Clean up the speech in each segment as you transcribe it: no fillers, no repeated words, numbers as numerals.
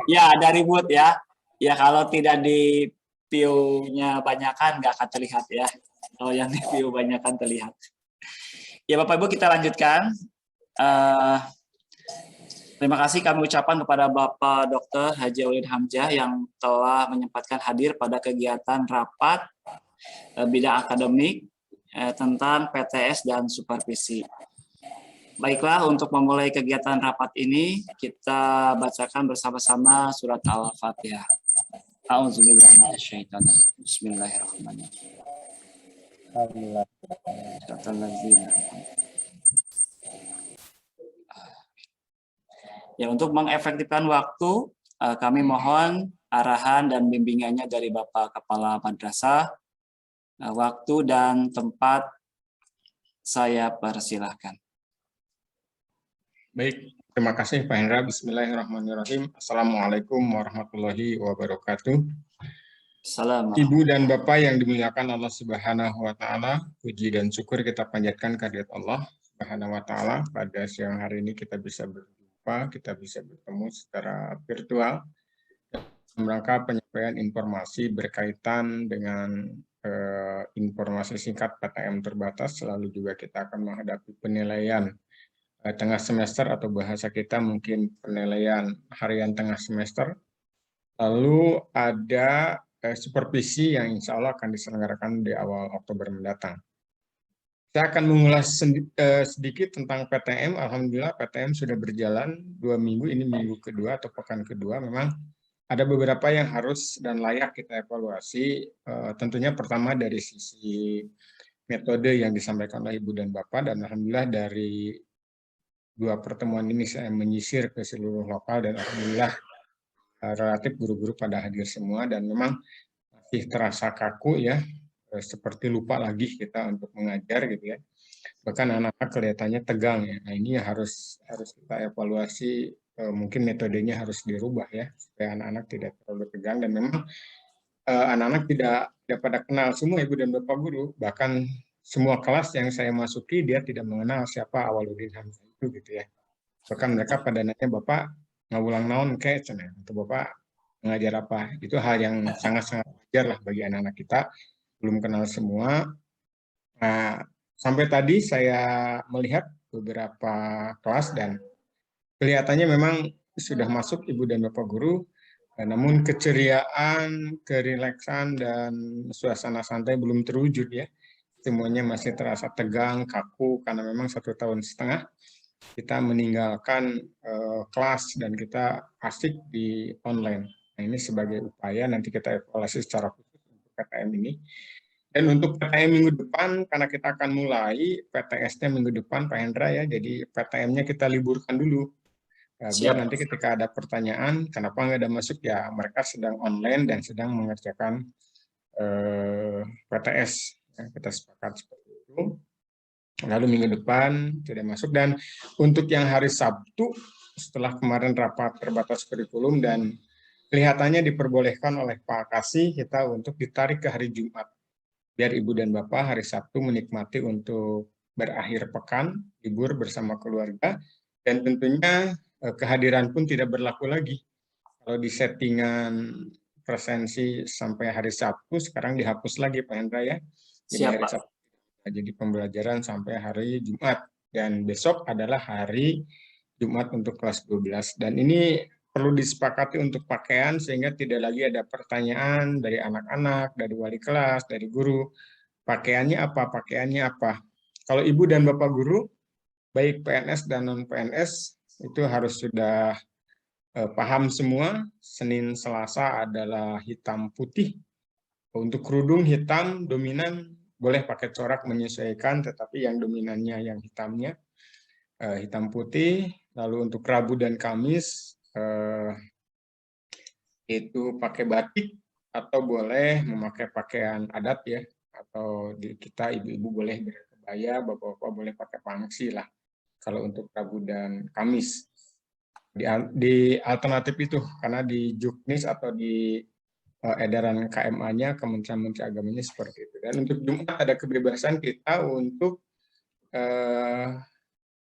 Ya, ada ribut ya. Ya, kalau tidak di view-nya banyakan nggak akan terlihat ya. Kalau yang di view banyakan terlihat. Ya, Bapak Ibu, kita lanjutkan. Terima kasih kami ucapkan kepada Bapak Dr. Haji Aulin Hamzah yang telah menyempatkan hadir pada kegiatan rapat bidang akademik tentang PTS dan supervisi. Baiklah, untuk memulai kegiatan rapat ini, kita bacakan bersama-sama surat Al-Fatihah. A'udzubillahi Bismillahirrahmanirrahim. Ya, untuk mengefektifkan waktu, kami mohon arahan dan bimbingannya dari Bapak Kepala Madrasah. Waktu dan tempat saya persilahkan. Baik, terima kasih Pak Hendra. Bismillahirrahmanirrahim. Assalamualaikum warahmatullahi wabarakatuh. Ibu dan Bapak yang dimuliakan Allah Subhanahu wa Ta'ala, puji dan syukur kita panjatkan kehadirat Allah Subhanahu wa Ta'ala. Pada siang hari ini kita bisa berjumpa, kita bisa bertemu secara virtual dalam rangka penyampaian informasi berkaitan dengan informasi singkat PTM terbatas. Lalu juga kita akan menghadapi penilaian tengah semester, atau bahasa kita mungkin penilaian harian tengah semester. Lalu ada supervisi yang insya Allah akan diselenggarakan di awal Oktober mendatang. Saya akan mengulas sedikit tentang PTM. Alhamdulillah PTM sudah berjalan 2 minggu, ini minggu kedua atau pekan kedua. Memang ada beberapa yang harus dan layak kita evaluasi. Tentunya pertama dari sisi metode yang disampaikan oleh Ibu dan Bapak, dan Alhamdulillah dari 2 pertemuan ini saya menyisir ke seluruh lokal, dan alhamdulillah relatif guru-guru pada hadir semua, dan memang masih terasa kaku ya, seperti lupa lagi kita untuk mengajar gitu ya. Bahkan anak-anak kelihatannya tegang ya. Nah, ini harus kita evaluasi, mungkin metodenya harus dirubah ya, supaya anak-anak tidak terlalu tegang, dan memang anak-anak tidak pada kenal semua Ibu dan Bapak guru. Bahkan semua kelas yang saya masuki dia tidak mengenal siapa Awaludin Hamzah itu gitu ya. Bahkan mereka pada nanya, Bapak ngawulang naon kayak cina, atau Bapak mengajar apa. Itu hal yang sangat-sangat wajar lah bagi anak-anak kita, belum kenal semua. Nah, sampai tadi saya melihat beberapa kelas dan kelihatannya memang sudah masuk Ibu dan Bapak guru, namun keceriaan, kerileksan, dan suasana santai belum terwujud ya. Semuanya masih terasa tegang, kaku, karena memang 1,5 tahun kita meninggalkan kelas dan kita asik di online. Nah, ini sebagai upaya nanti kita evaluasi secara khusus untuk PTM ini. Dan untuk PTM minggu depan, karena kita akan mulai PTS-nya minggu depan, Pak Hendra ya, jadi PTM-nya kita liburkan dulu. Biar nanti ketika ada pertanyaan, kenapa nggak ada masuk, ya mereka sedang online dan sedang mengerjakan PTS. Ya, kita sepakat seperti itu. Lalu minggu depan tidak masuk. Dan untuk yang hari Sabtu, setelah kemarin rapat terbatas kurikulum dan kelihatannya diperbolehkan oleh Pak Kasih kita untuk ditarik ke hari Jumat. Biar Ibu dan Bapak hari Sabtu menikmati untuk berakhir pekan, libur bersama keluarga, dan tentunya kehadiran pun tidak berlaku lagi. Kalau di settingan presensi sampai hari Sabtu, sekarang dihapus lagi Pak Hendra ya. Jadi hari Sabtu jadi pembelajaran sampai hari Jumat, dan besok adalah hari Jumat untuk kelas 12. Dan ini perlu disepakati untuk pakaian sehingga tidak lagi ada pertanyaan dari anak-anak, dari wali kelas, dari guru. Pakaiannya apa? Pakaiannya apa? Kalau Ibu dan Bapak guru, baik PNS dan non-PNS, itu harus sudah paham semua. Senin Selasa adalah hitam putih. Untuk kerudung hitam dominan, boleh pakai corak menyesuaikan, tetapi yang dominannya yang hitamnya hitam putih. Lalu untuk Rabu dan Kamis itu pakai batik, atau boleh memakai pakaian adat ya, atau di kita ibu-ibu boleh berkebaya, bapak-bapak boleh pakai pangsi lah kalau untuk Rabu dan Kamis. Di alternatif itu, karena di Juknis atau di edaran KMA-nya, Kementerian Menteri Agamanya seperti itu. Dan untuk Jumat ada kebebasan kita untuk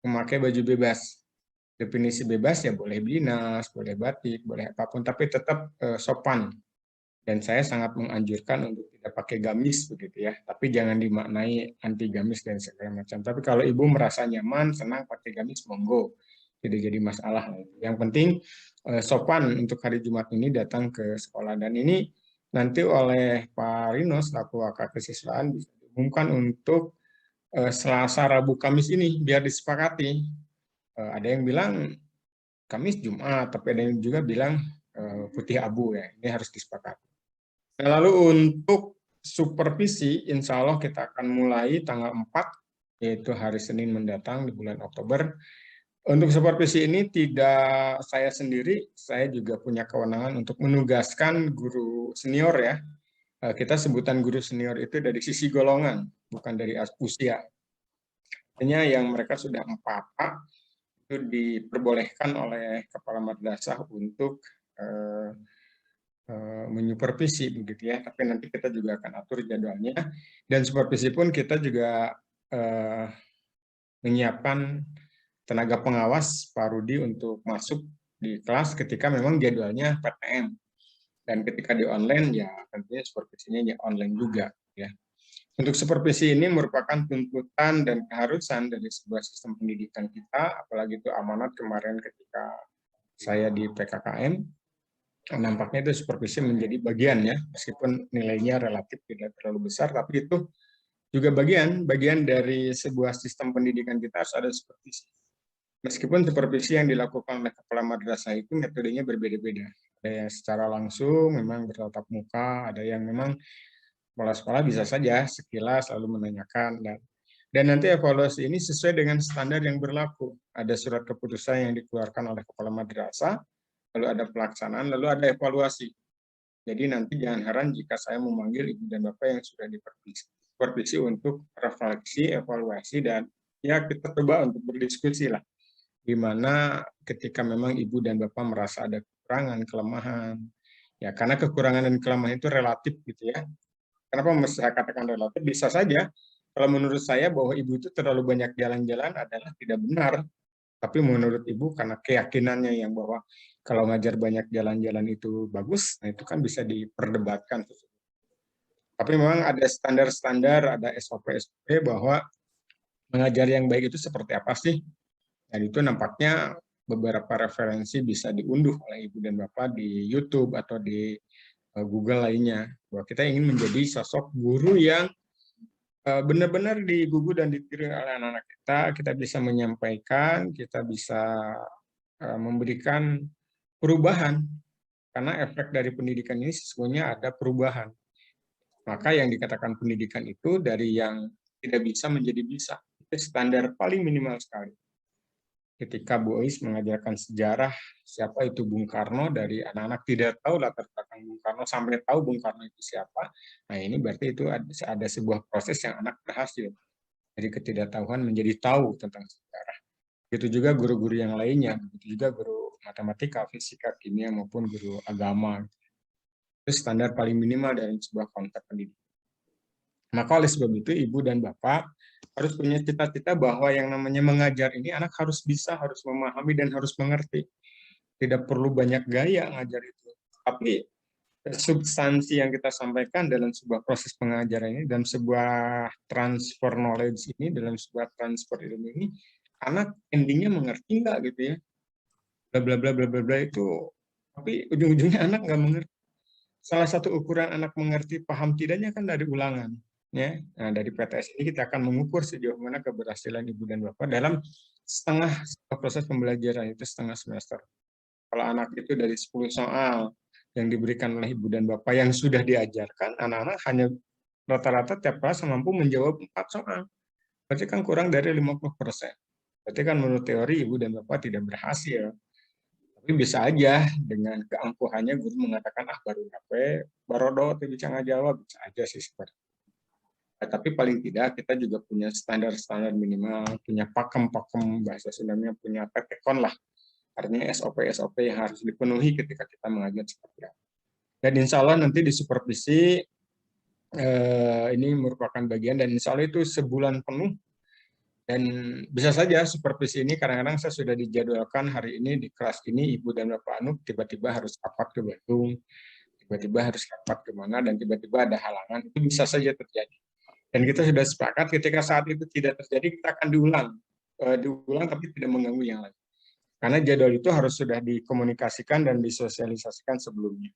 memakai baju bebas. Definisi bebas ya boleh binas, boleh batik, boleh apapun, tapi tetap sopan. Dan saya sangat menganjurkan untuk tidak pakai gamis begitu ya. Tapi jangan dimaknai anti gamis dan segala macam. Tapi kalau ibu merasa nyaman, senang pakai gamis, monggo. Tidak jadi masalah. Yang penting sopan untuk hari Jumat ini datang ke sekolah. Dan ini nanti oleh Pak Rino selaku Wakil Kesiswaan bisa diumumkan untuk Selasa, Rabu, Kamis ini biar disepakati. Ada yang bilang Kamis, Jumat, tapi ada yang juga bilang putih abu ya. Ini harus disepakati. Nah, lalu untuk supervisi, insya Allah kita akan mulai tanggal 4, yaitu hari Senin mendatang di bulan Oktober. Untuk supervisi ini tidak saya sendiri, saya juga punya kewenangan untuk menugaskan guru senior ya. Kita sebutan guru senior itu dari sisi golongan, bukan dari usia. Artinya yang mereka sudah 4A, itu diperbolehkan oleh kepala madrasah untuk menyupervisi begitu ya, tapi nanti kita juga akan atur jadwalnya. Dan supervisi pun kita juga menyiapkan tenaga pengawas Pak Rudi untuk masuk di kelas ketika memang jadwalnya PTM. Dan ketika di online ya tentunya supervisinya ya online juga ya. Untuk supervisi ini merupakan tuntutan dan keharusan dari sebuah sistem pendidikan kita, apalagi itu amanat kemarin ketika saya di PKKM. Nampaknya itu supervisi menjadi bagian ya, meskipun nilainya relatif tidak terlalu besar, tapi itu juga bagian dari sebuah sistem pendidikan kita harus ada supervisi. Meskipun supervisi yang dilakukan oleh kepala madrasah itu metodenya berbeda-beda. Ada yang secara langsung memang bertatap muka, ada yang memang kepala sekolah bisa saja sekilas lalu menanyakan, dan nanti evaluasi ini sesuai dengan standar yang berlaku. Ada surat keputusan yang dikeluarkan oleh kepala madrasah, lalu ada pelaksanaan, lalu ada evaluasi. Jadi nanti jangan heran jika saya memanggil ibu dan bapak yang sudah supervisi untuk refleksi, evaluasi, dan ya kita coba untuk berdiskusi lah. Gimana ketika memang ibu dan bapak merasa ada kekurangan, kelemahan. Ya, karena kekurangan dan kelemahan itu relatif gitu ya. Kenapa saya katakan relatif? Bisa saja kalau menurut saya bahwa ibu itu terlalu banyak jalan-jalan adalah tidak benar. Tapi menurut ibu karena keyakinannya yang bahwa kalau ngajar banyak jalan-jalan itu bagus, nah itu kan bisa diperdebatkan. Tapi memang ada standar-standar, ada SOP-SOP bahwa mengajar yang baik itu seperti apa sih? Dan itu nampaknya beberapa referensi bisa diunduh oleh ibu dan bapak di YouTube atau di Google lainnya. Bahwa kita ingin menjadi sosok guru yang benar-benar digugu dan ditiru oleh anak-anak kita bisa menyampaikan, kita bisa memberikan perubahan, karena efek dari pendidikan ini sesungguhnya ada perubahan. Maka yang dikatakan pendidikan itu dari yang tidak bisa menjadi bisa, itu standar paling minimal sekali. Ketika Bu Ois mengajarkan sejarah siapa itu Bung Karno, dari anak-anak tidak tahu latar belakang Bung Karno sampai tahu Bung Karno itu siapa, nah ini berarti itu ada sebuah proses yang anak berhasil. Dari ketidaktahuan menjadi tahu tentang sejarah. Begitu juga guru-guru yang lainnya, begitu juga guru matematika, fisika, kimia, maupun guru agama. Itu standar paling minimal dari sebuah konteks pendidikan. Maka oleh sebab itu, ibu dan bapak harus punya cita-cita bahwa yang namanya mengajar ini anak harus bisa, harus memahami, dan harus mengerti. Tidak perlu banyak gaya ngajar itu. Tapi substansi yang kita sampaikan dalam sebuah proses pengajaran ini, dalam sebuah transfer knowledge ini, dalam sebuah transfer ilmu ini, anak endingnya mengerti nggak gitu ya, bla bla bla bla bla bla itu, tapi ujung-ujungnya anak nggak mengerti. Salah satu ukuran anak mengerti paham tidaknya kan dari ulangan, ya. Nah, dari PTS ini kita akan mengukur sejauh mana keberhasilan ibu dan bapak dalam setengah proses pembelajaran itu setengah semester. Kalau anak itu dari 10 soal yang diberikan oleh ibu dan bapak yang sudah diajarkan, anak-anak hanya rata-rata tiap kelas mampu menjawab 4 soal. Berarti kan kurang dari 50%. Berarti kan menurut teori ibu dan bapak tidak berhasil. Tapi bisa aja dengan keangkuhannya guru mengatakan, baru dapat, barodo, bisa nggak jawab, bisa aja sih seperti itu. Tapi paling tidak kita juga punya standar-standar minimal, punya pakem-pakem, bahasa Sundanya punya petekon lah. Artinya SOP-SOP yang harus dipenuhi ketika kita mengajar seperti apa. Dan insya Allah nanti di supervisi ini merupakan bagian, dan insya Allah itu sebulan penuh Dan bisa saja supervisi ini kadang-kadang saya sudah dijadwalkan hari ini di kelas ini Ibu dan Bapak Anu tiba-tiba harus rapat ke Bandung, tiba-tiba harus rapat kemana, dan tiba-tiba ada halangan, itu bisa saja terjadi. Dan kita sudah sepakat ketika saat itu tidak terjadi, kita akan diulang tapi tidak mengganggu yang lain. Karena jadwal itu harus sudah dikomunikasikan dan disosialisasikan sebelumnya.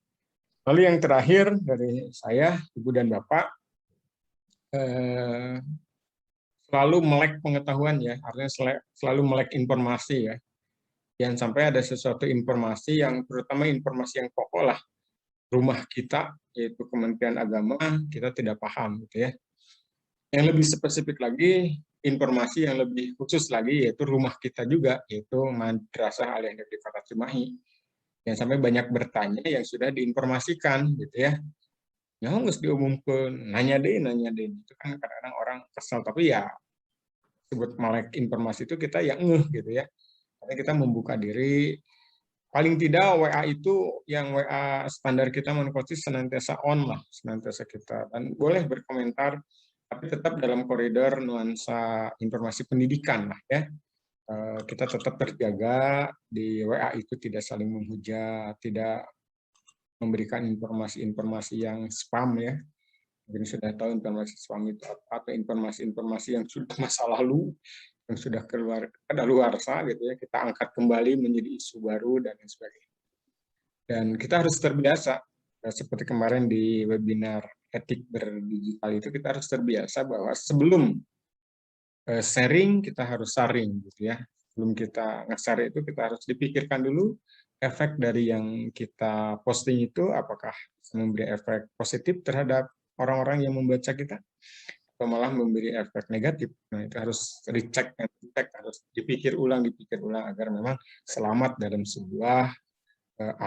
Lalu yang terakhir dari saya, Ibu dan Bapak, selalu melek pengetahuan ya, artinya selalu melek informasi ya. Jangan sampai ada sesuatu informasi yang, terutama informasi yang pokok lah, rumah kita, yaitu Kementerian Agama, kita tidak paham gitu ya. Yang lebih spesifik lagi, informasi yang lebih khusus lagi, yaitu rumah kita juga, yaitu Madrasah Al-Ihdad di Kota Cimahi. Yang sampai banyak bertanya yang sudah diinformasikan gitu ya. Ya harus diumumkan, nanya deh. Itu kan kadang-kadang orang kesal, tapi ya sebut melek informasi itu kita yang gitu ya. Karena kita membuka diri, paling tidak WA itu yang WA standar kita Mankosis senantiasa on lah, senantiasa kita, dan boleh berkomentar, tapi tetap dalam koridor nuansa informasi pendidikan lah ya. Kita tetap terjaga di WA itu tidak saling menghujat, tidak memberikan informasi-informasi yang spam ya. Mungkin sudah tahu informasi spam itu apa, atau informasi-informasi yang sudah masa lalu, yang sudah keluar kadaluarsa gitu ya, kita angkat kembali menjadi isu baru dan lain sebagainya. Dan kita harus terbiasa, seperti kemarin di webinar etik berdigital itu, kita harus terbiasa bahwa sebelum sharing kita harus saring gitu ya. Sebelum kita nge-share itu kita harus dipikirkan dulu efek dari yang kita posting itu apakah memberi efek positif terhadap orang-orang yang membaca kita atau malah memberi efek negatif. Nah, itu harus dicek, harus dipikir ulang agar memang selamat dalam sebuah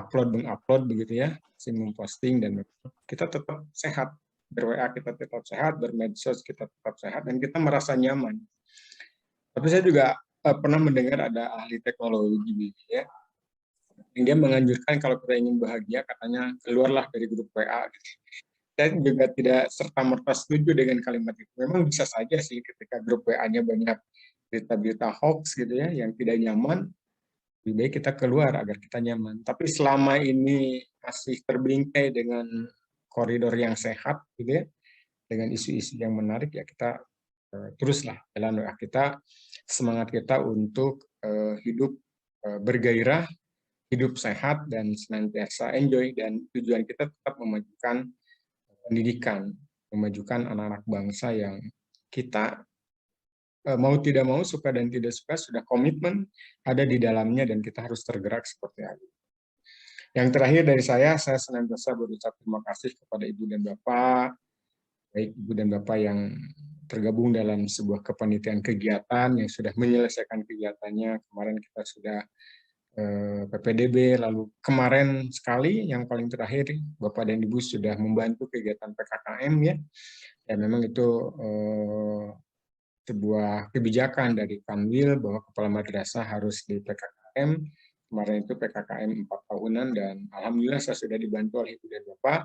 mengupload begitu ya, si memposting, dan kita tetap sehat, ber-WA kita tetap sehat, bermedsos kita tetap sehat, dan kita merasa nyaman. Tapi saya juga pernah mendengar ada ahli teknologi ya, yang dia menganjurkan kalau kita ingin bahagia, katanya keluarlah dari grup WA. Saya juga tidak serta-merta setuju dengan kalimat itu. Memang bisa saja sih ketika grup WA-nya banyak berita-berita hoax gitu ya, yang tidak nyaman, lebih baik kita keluar agar kita nyaman. Tapi selama ini masih terbingkai dengan koridor yang sehat gitu ya, dengan isu-isu yang menarik, ya kita teruslah jalan WA kita, semangat kita untuk hidup bergairah, hidup sehat, dan senantiasa enjoy, dan tujuan kita tetap memajukan pendidikan, memajukan anak-anak bangsa yang kita mau tidak mau, suka dan tidak suka, sudah komitmen ada di dalamnya, dan kita harus tergerak seperti itu. Yang terakhir dari saya senantiasa berucap terima kasih kepada Ibu dan Bapak, baik Ibu dan Bapak yang tergabung dalam sebuah kepanitiaan kegiatan yang sudah menyelesaikan kegiatannya. Kemarin kita sudah PPDB, lalu kemarin sekali yang paling terakhir Bapak dan Ibu sudah membantu kegiatan PKKM ya. Dan memang itu sebuah kebijakan dari Kanwil bahwa kepala madrasah harus di PKKM. Kemarin itu PKKM 4 tahunan, dan alhamdulillah saya sudah dibantu oleh Ibu dan Bapak.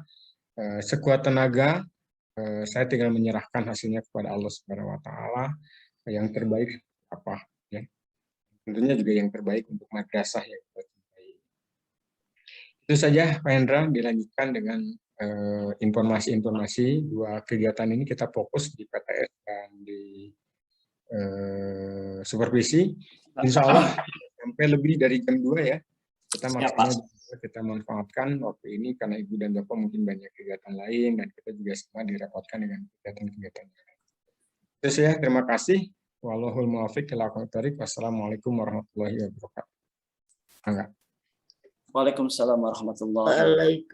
Sekuat tenaga, saya tinggal menyerahkan hasilnya kepada Allah Subhanahu wa Ta'ala. Yang terbaik apa ya? Tentunya juga yang terbaik untuk madrasah yang kita cintai. Itu saja Pak Hendra, dilanjutkan dengan informasi-informasi. Dua kegiatan ini kita fokus di PTS dan di supervisi. Insya Allah sampai lebih dari jam 2 ya. Kita maksimal kita manfaatkan waktu ini karena Ibu dan Bapak mungkin banyak kegiatan lain, dan kita juga semua direpotkan dengan kegiatan-kegiatan lain. Terus ya, terima kasih. Wallahul muwaffiq ila aqwamit thoriq. Wassalamualaikum warahmatullahi wabarakatuh. Enggak. Waalaikumsalam warahmatullahi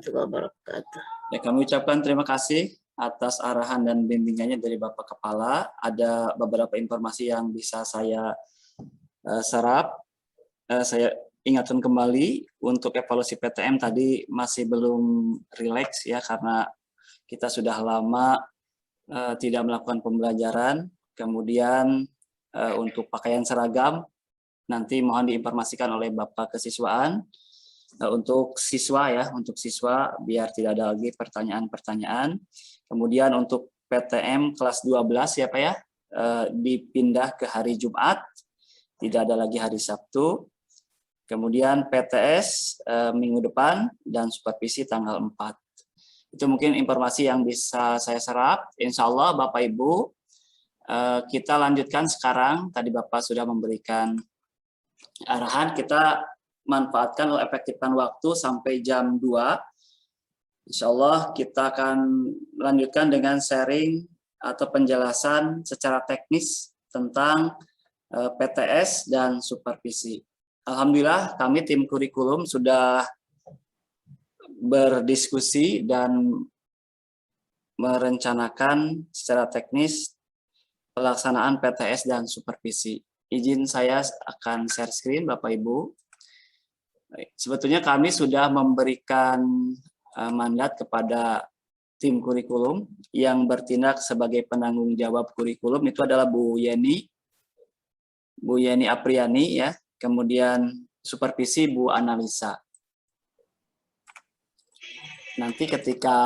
wabarakatuh. Ya, kami ucapkan terima kasih atas arahan dan bimbingannya dari Bapak Kepala. Ada beberapa informasi yang bisa saya serap. Saya ingatkan kembali untuk evaluasi PTM tadi masih belum rileks ya, karena kita sudah lama tidak melakukan pembelajaran. Kemudian untuk pakaian seragam nanti mohon diinformasikan oleh Bapak Kesiswaan untuk siswa ya, untuk siswa biar tidak ada lagi pertanyaan-pertanyaan. Kemudian untuk PTM kelas 12 ya Pak ya, dipindah ke hari Jumat, tidak ada lagi hari Sabtu. Kemudian PTS minggu depan dan supervisi tanggal 4. Itu mungkin informasi yang bisa saya serap. Insya Allah Bapak Ibu, kita lanjutkan sekarang. Tadi Bapak sudah memberikan arahan, kita manfaatkan atau efektifkan waktu sampai jam 2. Insya Allah kita akan lanjutkan dengan sharing atau penjelasan secara teknis tentang PTS dan supervisi. Alhamdulillah kami tim kurikulum sudah berdiskusi dan merencanakan secara teknis pelaksanaan PTS dan supervisi. Izin saya akan share screen Bapak Ibu. Sebetulnya kami sudah memberikan mandat kepada tim kurikulum yang bertindak sebagai penanggung jawab kurikulum, itu adalah Bu Yeni Apriani ya, kemudian supervisi Bu Analisa. Nanti ketika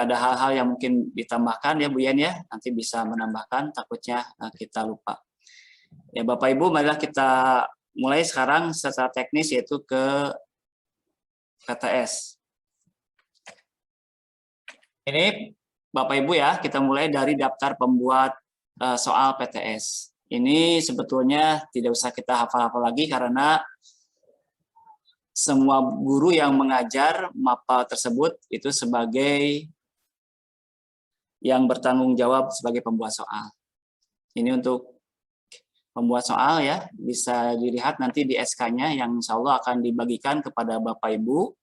ada hal-hal yang mungkin ditambahkan ya Bu Yen ya, nanti bisa menambahkan, takutnya kita lupa. Ya Bapak Ibu, marilah kita mulai sekarang secara teknis, yaitu ke PTS. Ini Bapak Ibu ya, kita mulai dari daftar pembuat soal PTS. Ini sebetulnya tidak usah kita hafal-hafal lagi karena semua guru yang mengajar MAPA tersebut itu sebagai yang bertanggung jawab sebagai pembuat soal. Ini untuk pembuat soal ya, bisa dilihat nanti di SK-nya yang insya Allah akan dibagikan kepada Bapak Ibu.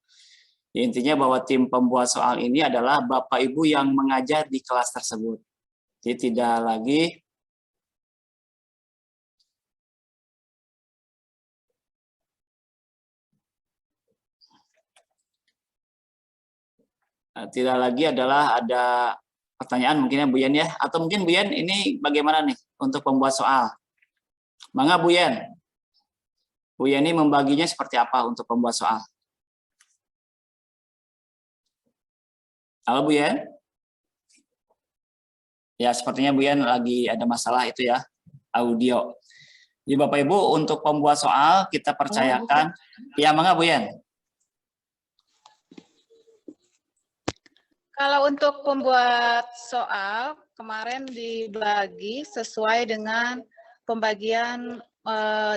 Ya, intinya bahwa tim pembuat soal ini adalah Bapak Ibu yang mengajar di kelas tersebut. Jadi tidak lagi adalah ada pertanyaan mungkinnya Bu Yen ya, atau mungkin Bu Yen ini bagaimana nih untuk pembuat soal? Mangga Bu Yen. Bu Yen ini membaginya seperti apa untuk pembuat soal? Halo Bu Yen? Ya, sepertinya Bu Yen lagi ada masalah itu ya, audio. Jadi Bapak Ibu, untuk pembuat soal kita percayakan. Ya, mangga Bu Yen. Kalau untuk pembuat soal, kemarin dibagi sesuai dengan pembagian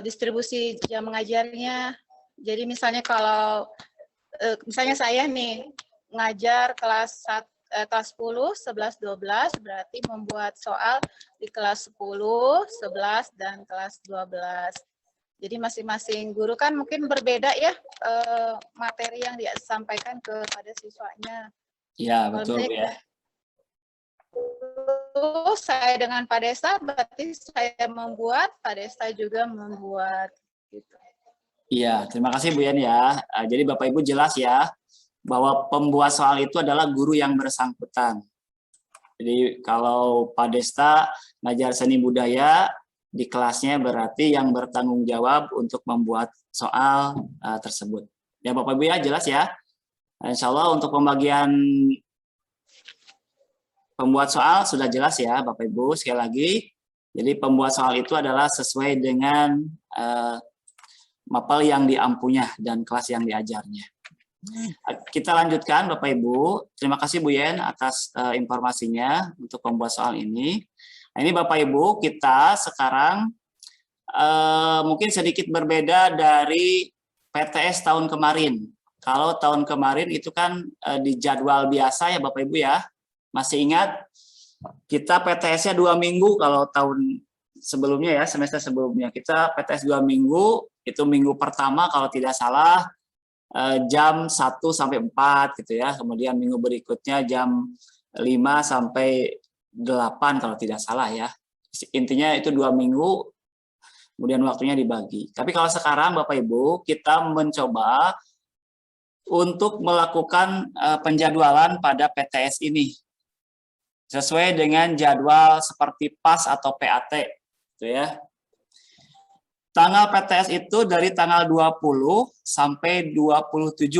distribusi jam mengajarnya. Jadi misalnya kalau, misalnya saya nih, ngajar kelas 10, 11, 12, berarti membuat soal di kelas 10, 11, dan kelas 12. Jadi masing-masing guru kan mungkin berbeda ya materi yang disampaikan kepada siswanya. Ya, betul ya. Saya dengan Pak Desta, berarti saya membuat, Pak Desta juga membuat. Gitu. Iya, terima kasih Bu Yen ya. Jadi Bapak Ibu jelas ya, bahwa pembuat soal itu adalah guru yang bersangkutan. Jadi kalau Pak Desta ngajar seni budaya, di kelasnya berarti yang bertanggung jawab untuk membuat soal tersebut. Ya Bapak Ibu ya, jelas ya. Insya Allah untuk pembagian pembuat soal sudah jelas ya Bapak Ibu. Sekali lagi, jadi pembuat soal itu adalah sesuai dengan mapel yang diampunya dan kelas yang diajarnya. Kita lanjutkan Bapak Ibu. Terima kasih Bu Yen atas informasinya untuk pembuat soal ini. Nah, ini Bapak Ibu, kita sekarang mungkin sedikit berbeda dari PTS tahun kemarin. Kalau tahun kemarin itu kan di jadwal biasa ya Bapak Ibu ya. Masih ingat kita PTS-nya 2 minggu kalau tahun sebelumnya ya, semester sebelumnya. Kita PTS 2 minggu, itu minggu pertama kalau tidak salah jam 1 sampai 4 gitu ya. Kemudian minggu berikutnya jam 5 sampai 8 kalau tidak salah ya. Intinya itu 2 minggu, kemudian waktunya dibagi. Tapi kalau sekarang Bapak Ibu, kita mencoba untuk melakukan penjadwalan pada PTS ini sesuai dengan jadwal seperti PAS atau PAT gitu ya. Tanggal PTS itu dari tanggal 20 sampai 27.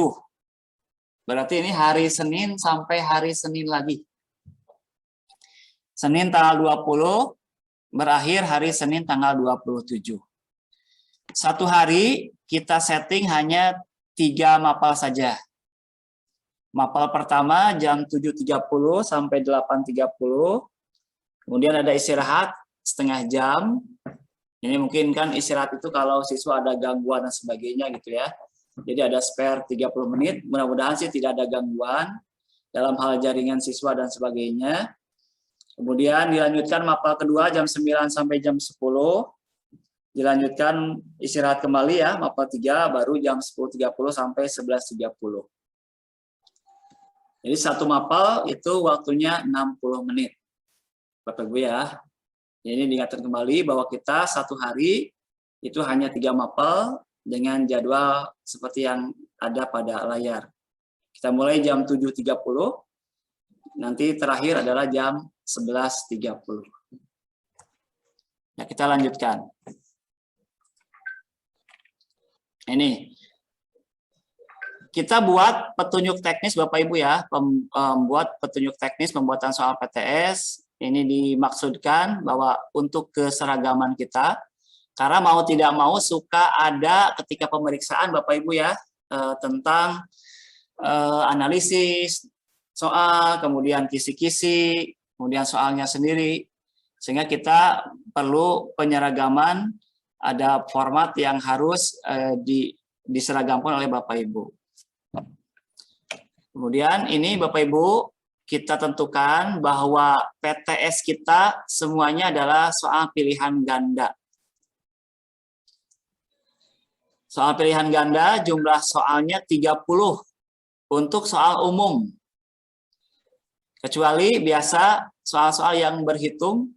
Berarti ini hari Senin sampai hari Senin lagi. Senin tanggal 20, berakhir hari Senin tanggal 27. Satu hari kita setting hanya 3 mapel saja. Mapel pertama jam 7.30 sampai 8.30. Kemudian ada istirahat setengah jam. Ini mungkin kan istirahat itu kalau siswa ada gangguan dan sebagainya gitu ya. Jadi ada spare 30 menit. Mudah-mudahan sih tidak ada gangguan dalam hal jaringan siswa dan sebagainya. Kemudian dilanjutkan mapel kedua jam 9 sampai jam 10. Dilanjutkan istirahat kembali ya, mapel 3 baru jam 10.30 sampai 11.30. Jadi satu mapel itu waktunya 60 menit. Bapak Ibu ya. Jadi diingatkan kembali bahwa kita satu hari itu hanya 3 mapel dengan jadwal seperti yang ada pada layar. Kita mulai jam 7.30, nanti terakhir adalah jam 11.30. Nah, kita lanjutkan. Ini kita buat petunjuk teknis Bapak Ibu ya, membuat petunjuk teknis pembuatan soal PTS. Ini dimaksudkan bahwa untuk keseragaman kita, karena mau tidak mau suka ada ketika pemeriksaan Bapak Ibu ya, tentang analisis soal, kemudian kisi-kisi, kemudian soalnya sendiri, sehingga kita perlu penyeragaman, ada format yang harus diseragamkan oleh Bapak Ibu. Kemudian ini Bapak Ibu, kita tentukan bahwa PTS kita semuanya adalah soal pilihan ganda. Soal pilihan ganda jumlah soalnya 30 untuk soal umum. Kecuali biasa soal-soal yang berhitung,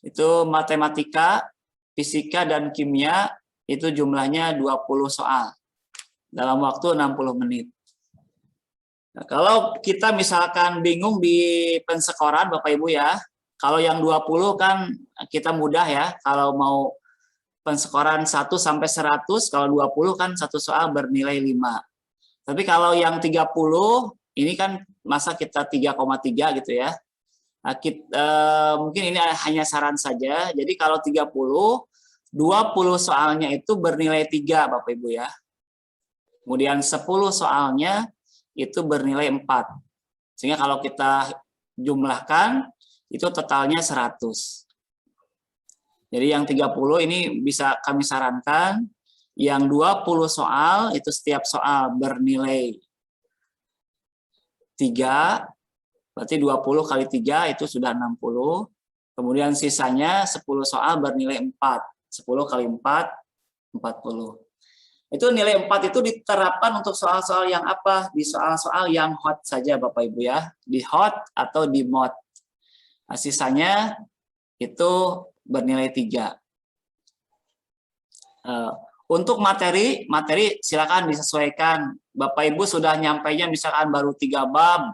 itu matematika, fisika, dan kimia, itu jumlahnya 20 soal dalam waktu 60 menit. Nah, kalau kita misalkan bingung di pensekoran Bapak Ibu ya, kalau yang 20 kan kita mudah ya, kalau mau pensekoran 1 sampai 100, kalau 20 kan satu soal bernilai 5. Tapi kalau yang 30, ini kan masa kita 3,3 gitu ya. Nah, mungkin ini hanya saran saja, jadi kalau 30, 20 soalnya itu bernilai 3 Bapak Ibu ya. Kemudian 10 soalnya itu bernilai 4. Sehingga kalau kita jumlahkan, itu totalnya 100. Jadi yang 30 ini bisa kami sarankan, yang 20 soal, itu setiap soal bernilai 3, berarti 20 kali 3 itu sudah 60. Kemudian sisanya 10 soal bernilai 4. 10 kali 4, 40. Itu nilai 4 itu diterapkan untuk soal-soal yang apa? Di soal-soal yang hot saja Bapak Ibu ya. Di hot atau di mod. Nah, sisanya itu bernilai 3. Untuk materi silakan disesuaikan. Bapak Ibu sudah nyampainya misalkan baru 3 bab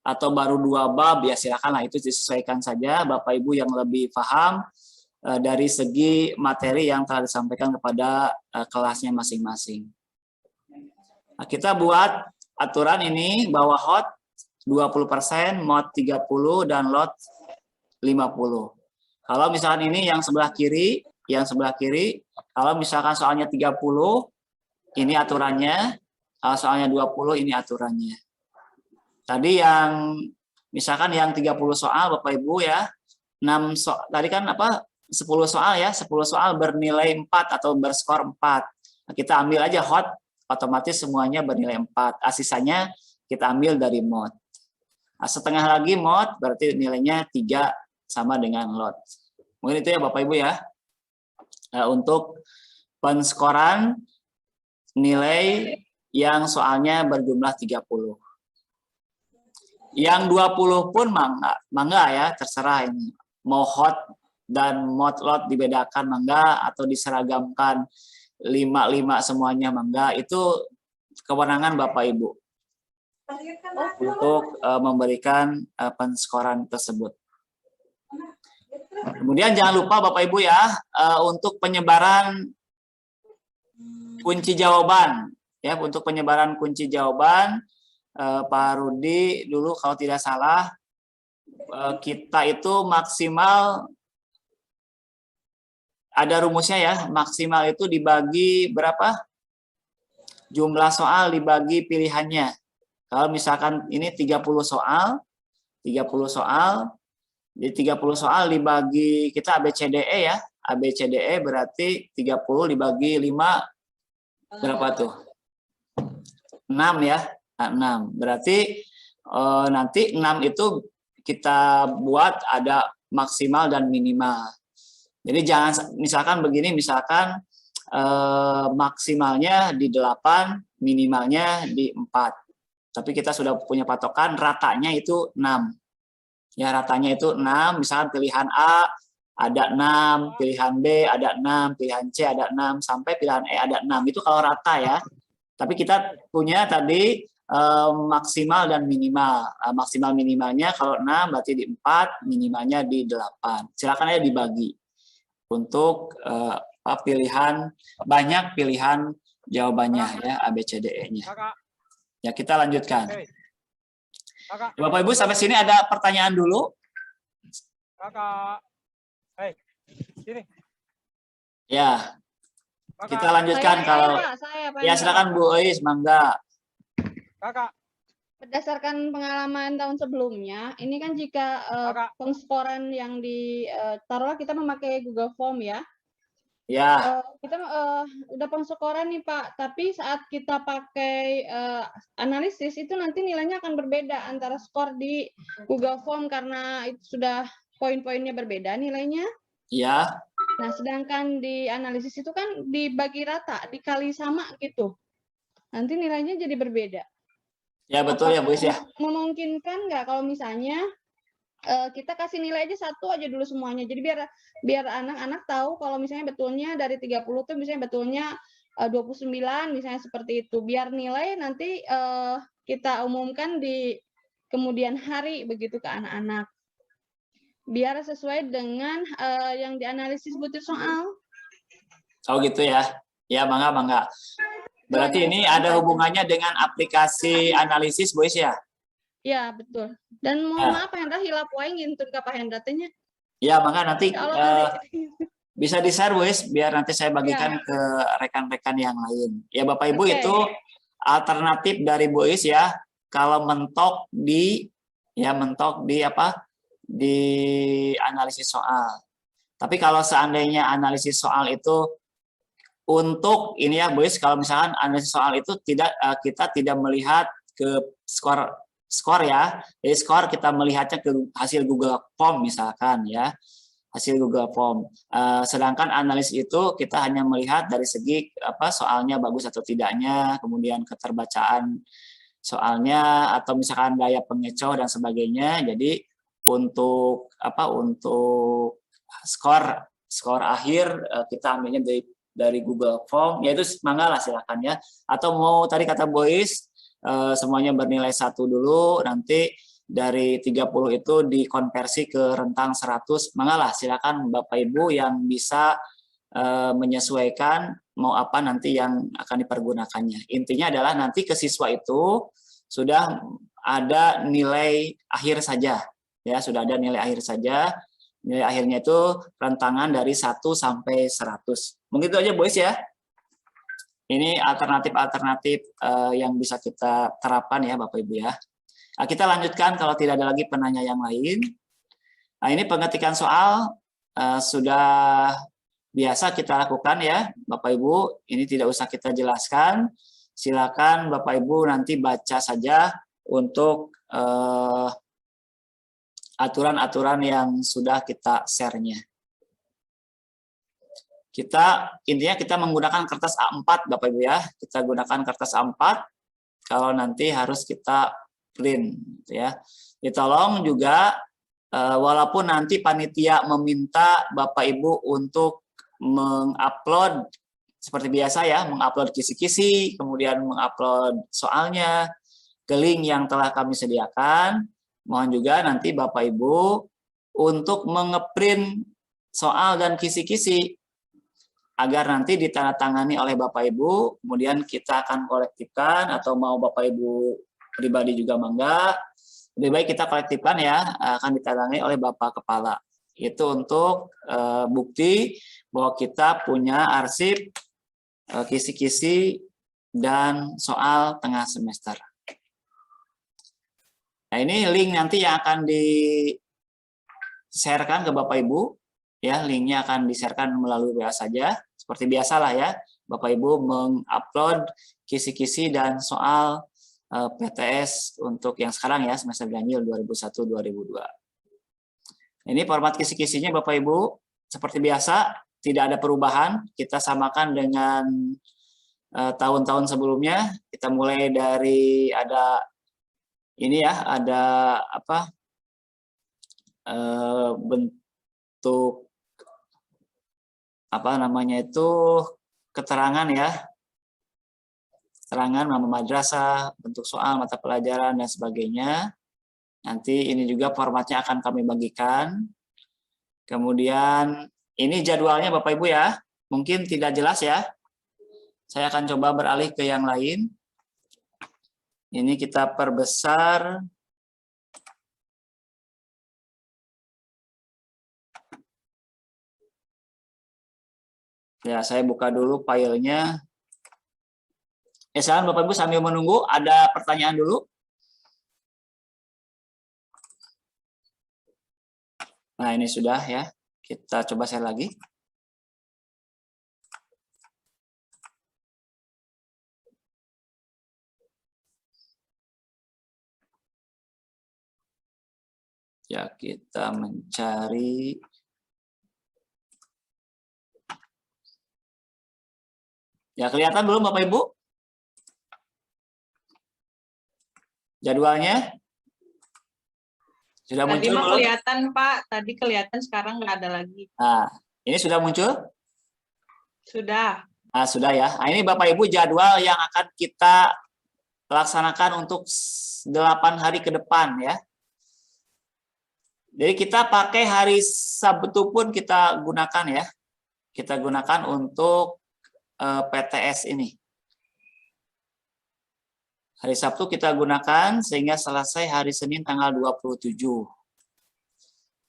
atau baru 2 bab, ya silakanlah itu disesuaikan saja Bapak Ibu yang lebih paham dari segi materi yang telah disampaikan kepada kelasnya masing-masing. Nah, kita buat aturan ini bahwa hot 20%, mod 30, dan lot 50. Kalau misalkan ini yang sebelah kiri, kalau misalkan soalnya 30, ini aturannya, kalau soalnya 20, ini aturannya. Tadi yang, misalkan yang 30 soal Bapak Ibu ya, 6 soal, tadi kan apa, 10 soal ya, 10 soal bernilai 4 atau berskor 4. Nah, kita ambil aja hot, otomatis semuanya bernilai 4. Sisanya kita ambil dari mod. Nah, setengah lagi mod, berarti nilainya 3 sama dengan lot. Mungkin itu ya Bapak Ibu ya. Nah, untuk penskoran nilai yang soalnya berjumlah 30. Yang 20 pun mangga ya, terserah ini. Mau hot dan mod lot dibedakan mangga atau diseragamkan 5 semuanya mangga, itu kewenangan Bapak Ibu untuk memberikan penskoran tersebut. Kemudian jangan lupa Bapak Ibu ya, untuk penyebaran kunci jawaban ya, untuk penyebaran kunci jawaban Pak Rudi dulu kalau tidak salah kita itu maksimal, ada rumusnya ya, maksimal itu dibagi berapa? Jumlah soal dibagi pilihannya. Kalau misalkan ini 30 soal, jadi 30 soal dibagi, kita ABCDE ya, ABCDE berarti 30 dibagi 5, berapa tuh? 6 ya, 6. Berarti nanti 6 itu kita buat ada maksimal dan minimal. Jadi jangan, misalkan begini, misalkan maksimalnya di 8, minimalnya di 4. Tapi kita sudah punya patokan ratanya itu 6. Ya, ratanya itu 6, misalkan pilihan A ada 6, pilihan B ada 6, pilihan C ada 6, sampai pilihan E ada 6. Itu kalau rata ya. Tapi kita punya tadi maksimal dan minimal. Maksimal minimalnya kalau 6 berarti di 4, minimalnya di 8. Silakan aja dibagi untuk pilihan, banyak pilihan jawabannya ya, ABCDE-nya. Ya, kita lanjutkan. Bapak Ibu sampai sini ada pertanyaan dulu? Kakak. Sini. Ya. Kita lanjutkan kalau ya, silakan Bu Ois, mangga. Kakak. Berdasarkan pengalaman tahun sebelumnya, ini kan jika pengskoran yang taruhlah kita memakai Google Form ya. Ya. Kita udah pengskoran nih Pak, tapi saat kita pakai analisis itu nanti nilainya akan berbeda antara skor di Google Form karena itu sudah poin-poinnya berbeda nilainya. Ya. Nah, sedangkan di analisis itu kan dibagi rata, dikali sama gitu. Nanti nilainya jadi berbeda. Ya betul. Apakah ya Bu Is ya. Memungkinkan nggak kalau misalnya kita kasih nilai aja 1 aja dulu semuanya. Jadi biar anak-anak tahu kalau misalnya betulnya dari 30 tuh misalnya betulnya 29 misalnya seperti itu. Biar nilai nanti kita umumkan di kemudian hari begitu ke anak-anak. Biar sesuai dengan yang dianalisis butir soal. Oh gitu ya. Ya, mangga. Berarti ini ada hubungannya dengan aplikasi analisis Bu Is ya? Ya, betul. Dan mohon maaf Pak Hendra, hilap wae ngintun ka Pak Hendra teh nya. Ya, maka nanti bisa di-share Bu Is, biar nanti saya bagikan ke rekan-rekan yang lain. Ya Bapak Ibu, itu alternatif dari Bu Is ya. Kalau mentok di analisis soal. Tapi kalau seandainya analisis soal itu untuk ini ya Bu Is, kalau misalkan analisis soal itu kita tidak melihat ke skor ya. Jadi skor kita melihatnya ke hasil Google Form misalkan ya. Hasil Google Form. Sedangkan analisis itu kita hanya melihat dari segi soalnya bagus atau tidaknya, kemudian keterbacaan soalnya, atau misalkan daya pengecoh dan sebagainya. Jadi untuk skor akhir kita ambilnya dari Google Form, yaitu mangga lah silakan ya. Atau mau tadi kata Bu Is, semuanya bernilai 1 dulu, nanti dari 30 itu dikonversi ke rentang 100, mangga lah silakan Bapak Ibu yang bisa menyesuaikan mau apa nanti yang akan dipergunakannya. Intinya adalah nanti ke siswa itu sudah ada nilai akhir saja ya, sudah ada nilai akhir saja. Nilai akhirnya itu rentangan dari 1 sampai 100. Mungkin itu aja Bu Is ya. Ini alternatif-alternatif yang bisa kita terapkan ya Bapak Ibu ya. Nah, kita lanjutkan kalau tidak ada lagi penanya yang lain. Nah, ini pengetikan soal sudah biasa kita lakukan ya Bapak Ibu. Ini tidak usah kita jelaskan. Silakan Bapak Ibu nanti baca saja untuk aturan-aturan yang sudah kita share-nya. Intinya kita menggunakan kertas A4 Bapak Ibu ya. Kita gunakan kertas A4 kalau nanti harus kita print ya. Tolong juga walaupun nanti panitia meminta Bapak Ibu untuk mengupload seperti biasa ya, mengupload kisi-kisi, kemudian mengupload soalnya ke link yang telah kami sediakan. Mohon juga nanti Bapak Ibu untuk mengeprint soal dan kisi-kisi agar nanti ditandatangani oleh Bapak Ibu, kemudian kita akan kolektifkan, atau mau Bapak Ibu pribadi juga mangga, lebih baik kita kolektifkan ya, akan ditandai oleh Bapak Kepala. Itu untuk bukti bahwa kita punya arsip kisi-kisi dan soal tengah semester. Nah, ini link nanti yang akan di-sharekan ke Bapak Ibu. Ya, linknya akan di-sharekan melalui WA saja. Seperti biasalah ya, Bapak Ibu mengupload kisi-kisi dan soal PTS untuk yang sekarang ya, semester ganjil 2001-2002. Ini format kisi-kisinya Bapak Ibu, seperti biasa, tidak ada perubahan. Kita samakan dengan tahun-tahun sebelumnya. Kita mulai dari ada ini ya, ada apa, bentuk apa namanya itu, keterangan ya, keterangan nama madrasah, bentuk soal, mata pelajaran, dan sebagainya. Nanti ini juga formatnya akan kami bagikan. Kemudian ini jadwalnya Bapak Ibu ya, mungkin tidak jelas ya. Saya akan coba beralih ke yang lain. Ini kita perbesar. Ya, saya buka dulu filenya. Silakan Bapak Ibu sambil menunggu, ada pertanyaan dulu. Nah, ini sudah ya. Kita coba share lagi. Ya, kita mencari. Ya, kelihatan belum Bapak Ibu? Jadwalnya? Sudah Tadi muncul mah belum? kelihatan Pak, tadi kelihatan, sekarang nggak ada lagi. Nah, ini sudah muncul? Sudah. Nah, sudah ya. Nah, ini Bapak Ibu jadwal yang akan kita laksanakan untuk 8 hari ke depan ya. Jadi kita pakai hari Sabtu pun kita gunakan ya. Kita gunakan untuk PTS ini. Hari Sabtu kita gunakan sehingga selesai hari Senin tanggal 27.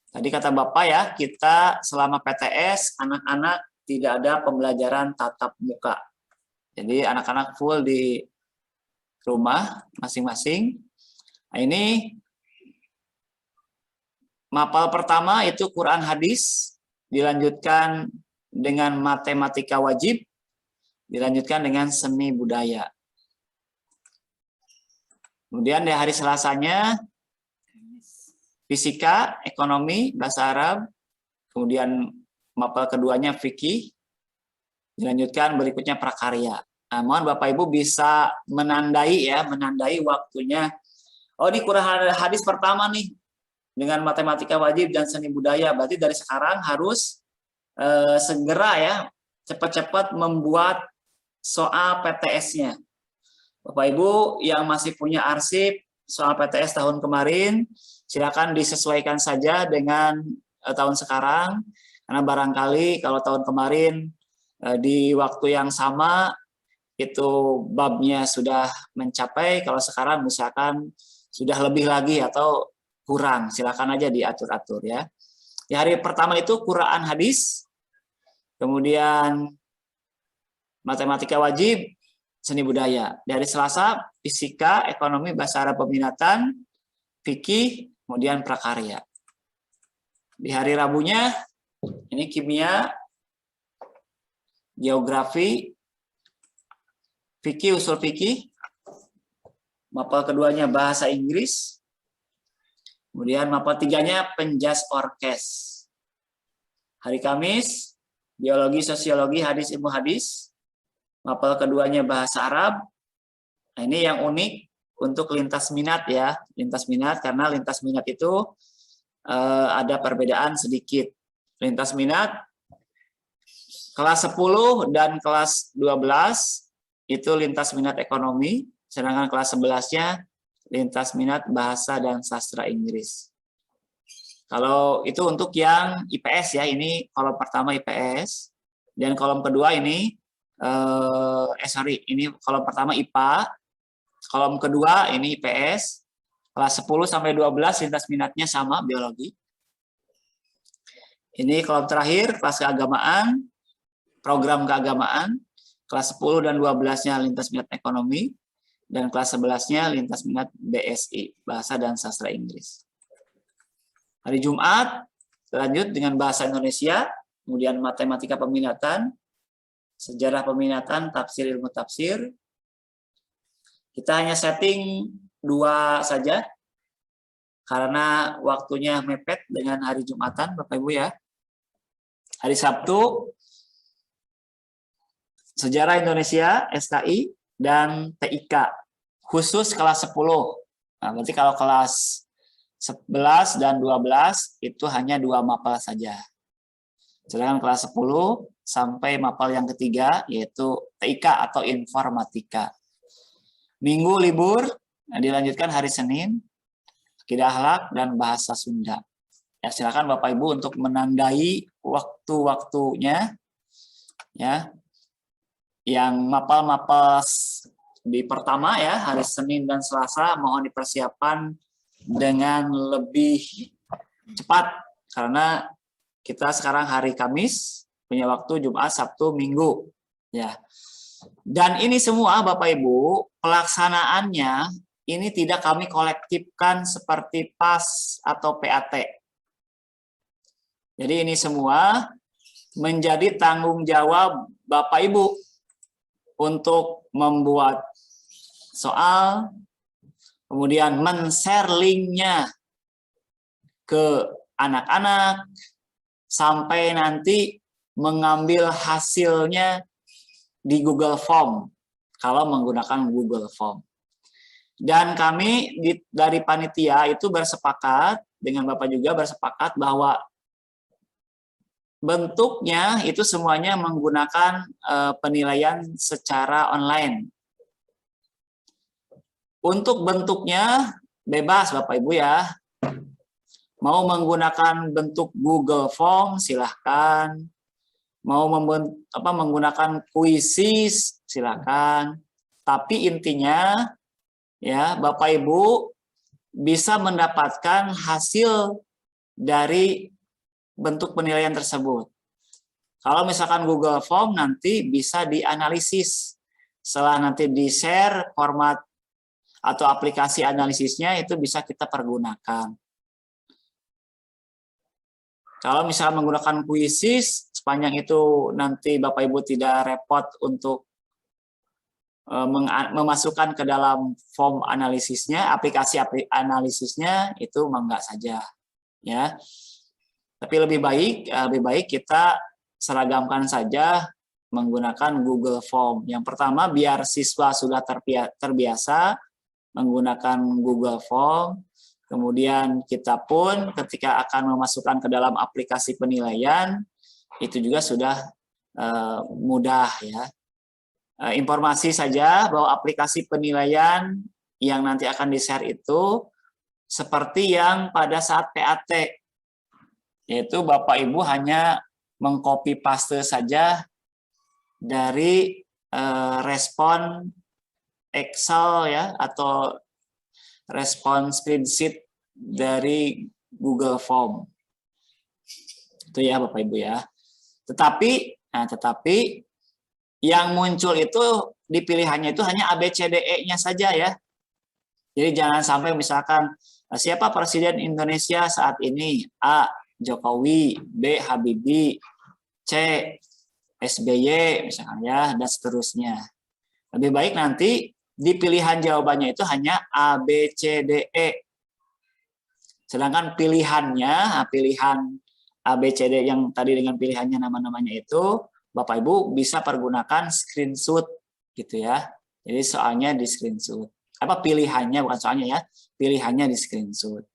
Tadi kata Bapak ya, kita selama PTS anak-anak tidak ada pembelajaran tatap muka. Jadi anak-anak full di rumah masing-masing. Nah, ini mapal pertama itu Quran hadis, dilanjutkan dengan matematika wajib, dilanjutkan dengan seni budaya. Kemudian di hari Selasanya fisika, ekonomi, bahasa Arab, kemudian mapel keduanya fikih, dilanjutkan berikutnya prakarya. Nah, mohon Bapak Ibu bisa menandai ya, menandai waktunya. Oh, ini Quran hadis pertama nih dengan matematika wajib dan seni budaya. Berarti dari sekarang harus segera ya, cepat-cepat membuat soal PTS-nya. Bapak Ibu yang masih punya arsip soal PTS tahun kemarin, silakan disesuaikan saja dengan tahun sekarang, karena barangkali kalau tahun kemarin di waktu yang sama itu babnya sudah mencapai, kalau sekarang misalkan sudah lebih lagi atau kurang, silakan aja diatur-atur ya. Di hari pertama itu Quran hadis, kemudian matematika wajib, seni budaya. Dari Selasa, fisika, ekonomi, bahasa Arab peminatan, fikih, kemudian prakarya. Di hari Rabunya, ini kimia, geografi, fikih, usul fikih, mapel keduanya bahasa Inggris, kemudian mapel tiganya penjas orkes. Hari Kamis, biologi, sosiologi, hadis, ilmu hadis, mapel keduanya bahasa Arab. Nah, ini yang unik untuk lintas minat ya, lintas minat, karena lintas minat itu ada perbedaan sedikit. Lintas minat kelas 10 dan kelas 12 itu lintas minat ekonomi, sedangkan kelas 11-nya lintas minat bahasa dan sastra Inggris. Kalau itu untuk yang IPS ya, ini kolom pertama IPS, dan kolom kedua ini ini kolom pertama IPA, kolom kedua ini IPS, Kelas 10 sampai 12 lintas minatnya sama, biologi. Ini kelompok terakhir, kelas keagamaan, program keagamaan. Kelas 10 dan 12-nya lintas minat ekonomi, dan kelas 11-nya lintas minat BSI, Bahasa dan Sastra Inggris. Hari Jumat, lanjut dengan bahasa Indonesia, kemudian matematika peminatan, sejarah peminatan, tafsir ilmu tafsir. Kita hanya setting 2 saja, karena waktunya mepet dengan hari Jumatan, Bapak Ibu ya. Hari Sabtu, sejarah Indonesia, SKI, dan TIK, khusus kelas 10. Nah, berarti kalau kelas 11 dan 12 itu hanya 2 mapel saja. Sedangkan kelas 10 sampai mapel yang ketiga, yaitu TIK atau informatika. Minggu libur, dilanjutkan hari Senin, akidah akhlak dan bahasa Sunda. Ya, silakan Bapak Ibu untuk menandai waktu-waktunya, ya. Yang mapel-mapel di pertama ya, hari Senin dan Selasa, mohon dipersiapkan dengan lebih cepat, karena kita sekarang hari Kamis, punya waktu Jumat, Sabtu, Minggu. Ya. Dan ini semua Bapak Ibu, pelaksanaannya ini tidak kami kolektifkan seperti PAS atau PAT. Jadi ini semua menjadi tanggung jawab Bapak Ibu untuk membuat soal, kemudian men-share linknya ke anak-anak, sampai nanti mengambil hasilnya di Google Form, kalau menggunakan Google Form. Dan kami dari panitia itu bersepakat, dengan Bapak juga bersepakat bahwa bentuknya itu semuanya menggunakan penilaian secara online. Untuk bentuknya bebas Bapak Ibu ya. Mau menggunakan bentuk Google Form silahkan. Mau menggunakan kuisis silahkan. Tapi intinya ya Bapak Ibu bisa mendapatkan hasil dari bentuk penilaian tersebut. Kalau misalkan Google Form nanti bisa dianalisis. Setelah nanti di-share format atau aplikasi analisisnya itu bisa kita pergunakan. Kalau misalkan menggunakan kuisis, sepanjang itu nanti Bapak Ibu tidak repot untuk memasukkan ke dalam form analisisnya, aplikasi analisisnya itu enggak saja. Ya. Tapi lebih baik kita seragamkan saja menggunakan Google Form. Yang pertama biar siswa sudah terbiasa menggunakan Google Form. Kemudian kita pun ketika akan memasukkan ke dalam aplikasi penilaian itu juga sudah mudah ya. Informasi saja bahwa aplikasi penilaian yang nanti akan di-share itu seperti yang pada saat PAT. Yaitu Bapak Ibu hanya mengcopy paste saja dari respon Excel ya, atau respon spreadsheet dari Google Form. Itu ya Bapak Ibu ya. Tetapi yang muncul itu di pilihannya itu hanya ABCDE-nya saja ya. Jadi jangan sampai misalkan siapa Presiden Indonesia saat ini? A. Jokowi, B. Habibie, C. SBY misalkan ya, dan seterusnya. Lebih baik nanti di pilihan jawabannya itu hanya A, B, C, D, E. Sedangkan pilihannya, pilihan A, B, C, D yang tadi dengan pilihannya nama-namanya itu, Bapak Ibu bisa pergunakan screenshot gitu ya. Jadi soalnya di screenshot. Apa pilihannya, bukan soalnya ya, pilihannya di screenshot.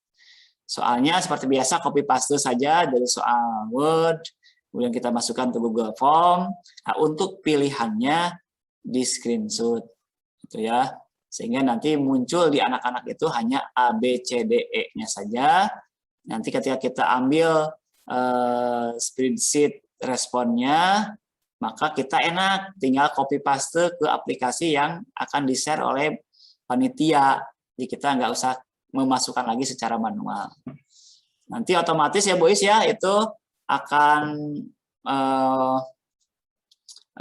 Soalnya seperti biasa copy paste saja dari soal Word, kemudian kita masukkan ke Google Form. Nah, untuk pilihannya di screenshot gitu ya. Sehingga nanti muncul di anak-anak itu hanya A, B, C, D, E-nya saja. Nanti ketika kita ambil spreadsheet responnya, maka kita enak tinggal copy paste ke aplikasi yang akan di-share oleh panitia. Jadi kita nggak usah memasukkan lagi secara manual. Nanti otomatis ya Boys ya, itu akan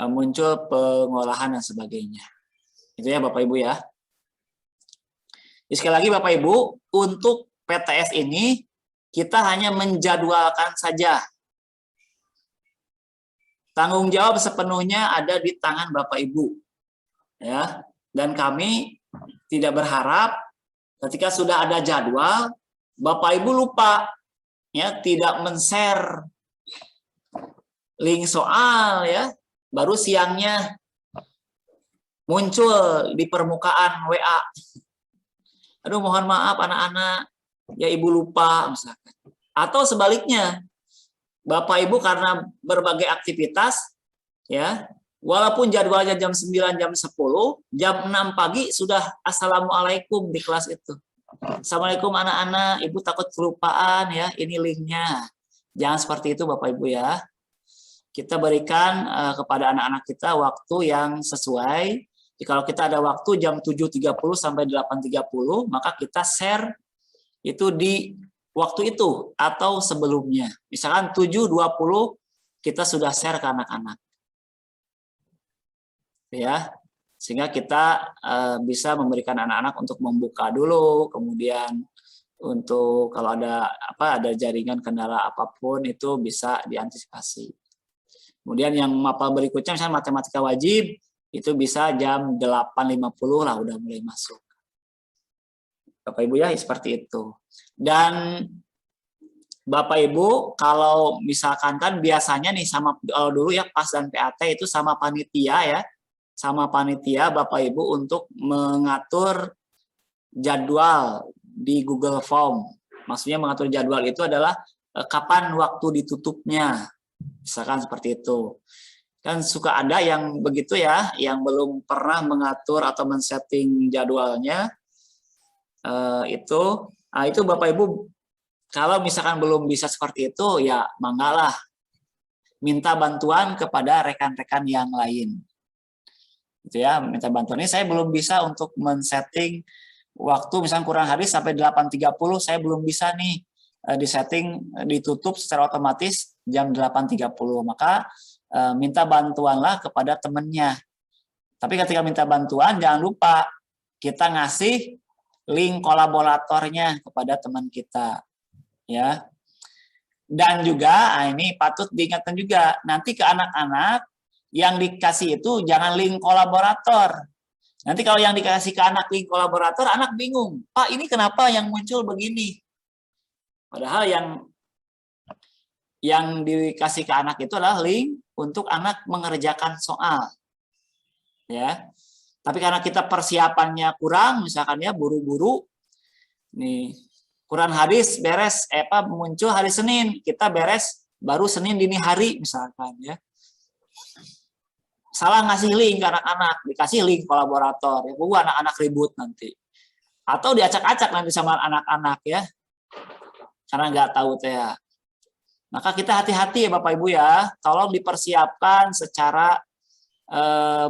muncul pengolahan dan sebagainya. Itu ya Bapak Ibu ya. Jadi sekali lagi Bapak Ibu, untuk PTS ini kita hanya menjadwalkan saja. Tanggung jawab sepenuhnya ada di tangan Bapak Ibu. Ya. Dan kami tidak berharap ketika sudah ada jadwal Bapak Ibu lupa ya, tidak men-share link soal ya, baru siangnya muncul di permukaan WA. Aduh mohon maaf anak-anak, ya Ibu lupa misalkan. Atau sebaliknya, Bapak Ibu karena berbagai aktivitas ya, walaupun jadwalnya jam 9, jam 10, jam 6 pagi sudah assalamualaikum di kelas itu. Assalamualaikum anak-anak, Ibu takut kelupaan ya, ini linknya. Jangan seperti itu Bapak Ibu ya. Kita berikan kepada anak-anak kita waktu yang sesuai. Jadi kalau kita ada waktu jam 7.30 sampai 8.30, maka kita share itu di waktu itu atau sebelumnya. Misalkan 7.20 kita sudah share ke anak-anak. Ya. Sehingga kita bisa memberikan anak-anak untuk membuka dulu, kemudian untuk kalau ada jaringan kendala apapun itu bisa diantisipasi. Kemudian yang mapel berikutnya misalnya matematika wajib itu bisa jam 8.50 lah udah mulai masuk. Bapak Ibu ya seperti itu. Dan Bapak Ibu kalau misalkan kan biasanya nih sama dulu ya PAS dan PAT itu sama panitia ya. Sama panitia Bapak Ibu untuk mengatur jadwal di Google Form. Maksudnya mengatur jadwal itu adalah kapan waktu ditutupnya. Misalkan seperti itu. Kan suka ada yang begitu ya, yang belum pernah mengatur atau men-setting jadwalnya. Itu Bapak Ibu kalau misalkan belum bisa seperti itu ya manggalah. Minta bantuan kepada rekan-rekan yang lain. Gitu ya, minta bantuan. Ini saya belum bisa untuk men-setting waktu misalnya kurang hari sampai 8.30 saya belum bisa nih disetting ditutup secara otomatis jam 8.30. Maka minta bantuanlah kepada temannya. Tapi ketika minta bantuan jangan lupa kita ngasih link kolaboratornya kepada teman kita. Ya. Dan juga ini patut diingatkan juga nanti ke anak-anak yang dikasih itu jangan link kolaborator. Nanti kalau yang dikasih ke anak link kolaborator, anak bingung. Pak, ini kenapa yang muncul begini? Padahal yang dikasih ke anak itu adalah link untuk anak mengerjakan soal. Ya. Tapi karena kita persiapannya kurang, misalkan ya buru-buru, nih Quran hadis beres, muncul hari Senin, kita beres baru Senin dini hari misalkan ya. Salah ngasih link ke anak-anak, dikasih link kolaborator, ya anak-anak ribut nanti. Atau diacak-acak nanti sama anak-anak ya, karena nggak tahu ya. Maka kita hati-hati ya Bapak Ibu ya, tolong dipersiapkan secara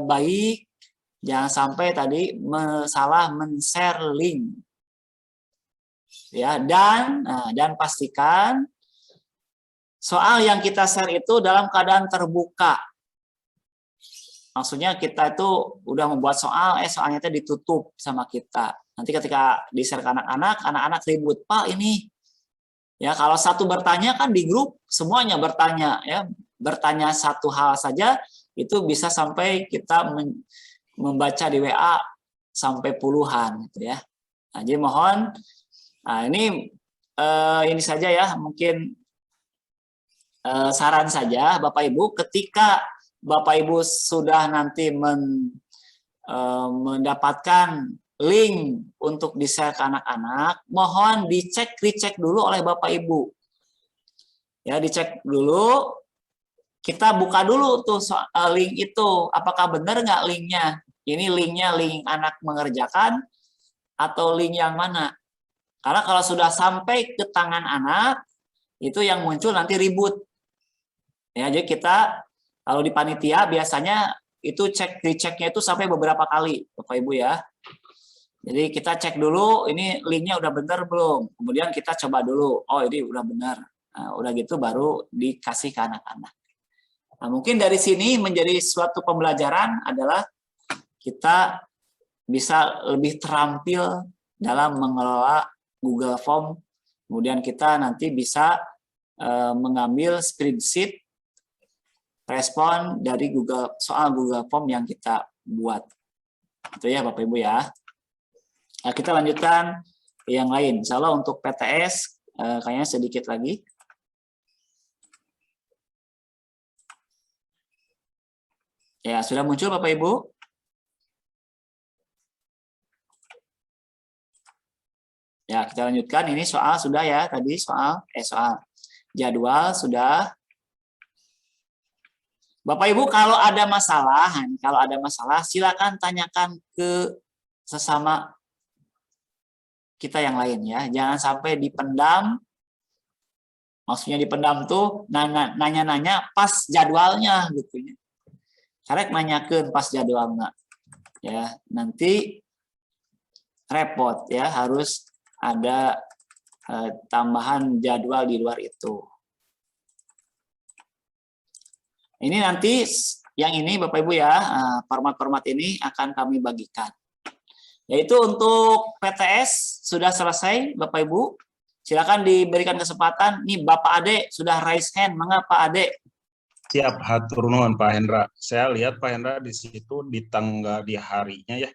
baik, jangan sampai tadi salah men-share link. Ya, dan pastikan soal yang kita share itu dalam keadaan terbuka. Maksudnya kita itu udah membuat soalnya itu ditutup sama kita. Nanti ketika di-share ke anak-anak, anak-anak ribut, Pak ini. Ya, kalau satu bertanya kan di grup semuanya bertanya ya. Bertanya satu hal saja itu bisa sampai kita membaca di WA sampai puluhan gitu ya. Nah, jadi mohon ini saja ya, mungkin saran saja Bapak Ibu ketika Bapak Ibu sudah nanti mendapatkan link untuk di-share ke anak-anak, mohon recheck dulu oleh Bapak Ibu. Ya, dicek dulu, kita buka dulu tuh link itu, apakah benar nggak linknya? Ini linknya link anak mengerjakan atau link yang mana? Karena kalau sudah sampai ke tangan anak, itu yang muncul nanti ribut. Ya, jadi kita kalau di panitia biasanya itu rechecknya itu sampai beberapa kali, Bapak Ibu ya. Jadi kita cek dulu ini linknya udah benar belum. Kemudian kita coba dulu. Oh ini udah benar. Nah, udah gitu baru dikasih ke anak-anak. Nah, mungkin dari sini menjadi suatu pembelajaran adalah kita bisa lebih terampil dalam mengelola Google Form. Kemudian kita nanti bisa mengambil spreadsheet respon dari soal Google Form yang kita buat. Itu ya Bapak Ibu ya. Nah, kita lanjutkan yang lain. Insya Allah untuk PTS kayaknya sedikit lagi. Ya, sudah muncul Bapak Ibu? Ya, kita lanjutkan. Ini soal sudah ya tadi soal jadwal sudah. Bapak Ibu kalau ada masalah silakan tanyakan ke sesama kita yang lain ya. Jangan sampai dipendam. Maksudnya dipendam tuh nanya-nanya pas jadwalnya gitu ya. Karek nanyakeun pas jadwalnya. Ya, nanti repot ya, harus ada tambahan jadwal di luar itu. Ini nanti yang ini Bapak Ibu ya, format-format ini akan kami bagikan. Yaitu untuk PTS sudah selesai Bapak Ibu. Silakan diberikan kesempatan. Nih Bapak Ade sudah raise hand. Mangga Pak Ade. Siap, hatur nuhun Pak Hendra. Saya lihat Pak Hendra di situ di harinya ya.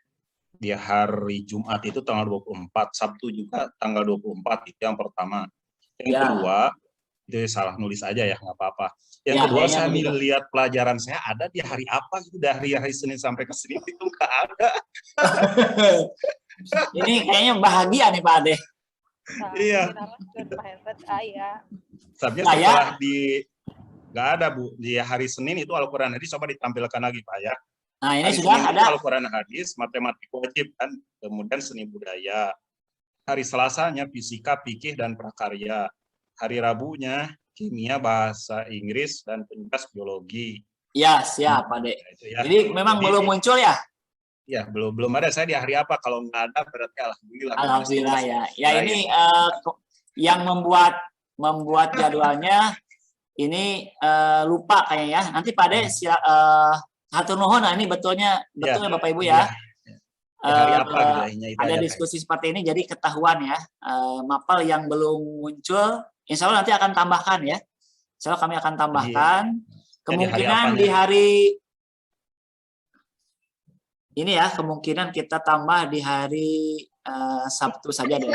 Di hari Jumat itu tanggal 24, Sabtu juga tanggal 24, itu yang pertama. Yang kedua, itu salah nulis aja ya, nggak apa-apa. Yang kedua, saya lihat pelajaran saya ada di hari apa, dari hari Senin sampai ke Senin itu nggak ada. Ini kayaknya bahagia nih Pak Ade. Iya. Tapi setelah nggak ada Bu, di hari Senin itu Al-Quran hadis, coba ditampilkan lagi Pak ya. Nah ini hari sudah Senin ada Al-Quran hadis, matematik wajib kan, kemudian seni budaya. Hari Selasanya fisika, fikih dan prakarya. Hari Rabunya kimia, bahasa Inggris dan penjelas biologi. Ya siap Pak Ade. Ya. Jadi memang belum muncul ya? Ya belum ada. Saya di hari apa? Kalau nggak ada berarti alhamdulillah. Alhamdulillah ya. Ya ini yang membuat jadwalnya ini lupa kayaknya ya. Nanti Pak Ade hatur nuhun. Nah ini betulnya Bapak Ibu ya. Hari apa, ada diskusi seperti ini jadi ketahuan ya. Mapel yang belum muncul, insya Allah nanti akan tambahkan ya. Insya Allah kami akan tambahkan. Kemungkinan di hari ini ya, kemungkinan kita tambah di hari Sabtu saja deh.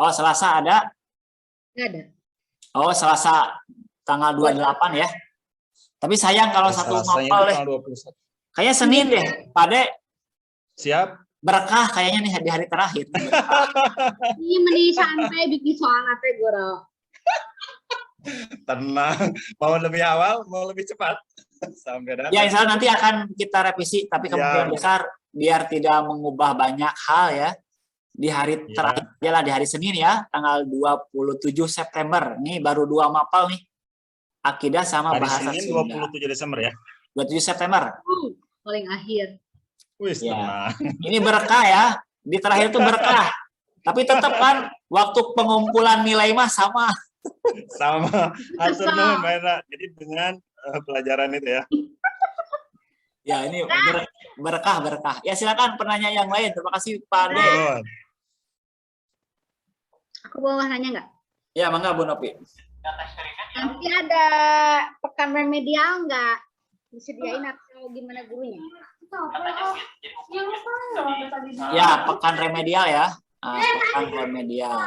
Oh Selasa ada? Nggak ada. Oh Selasa tanggal 28 ya. Tapi sayang kalau satu mapel deh. Kayaknya Senin deh, Pak Ade. Siap. Berkah kayaknya nih di hari terakhir. Ini meni santai bikin soal apa Goro? Tenang. Mau lebih awal, mau lebih cepat. Sampai datang. Ya insya Allah nanti akan kita revisi, tapi kemungkinan besar biar tidak mengubah banyak hal ya. Di hari terakhir, di hari Senin ya, tanggal 27 September. Ini baru 2 mapel nih. Akidah sama hari bahasa Senin, Sunda. 27 Desember ya? 27 September. Paling akhir. Wis, ya. Ini berkah ya. Di terakhir itu berkah. Tapi tetap kan waktu pengumpulan nilai mah sama. Sama. Hatur nuhun Mbak Hendra. Jadi dengan pelajaran itu ya. Ya ini berkah. Ya silakan penanya yang lain. Terima kasih Pak Ade. Aku boleh nanya nggak? Ya mangga Bu Nopi. Nanti ada pekan remedial nggak? Disediain atau gimana gurunya? Ya, pekan remedial ya. Pekan remedial.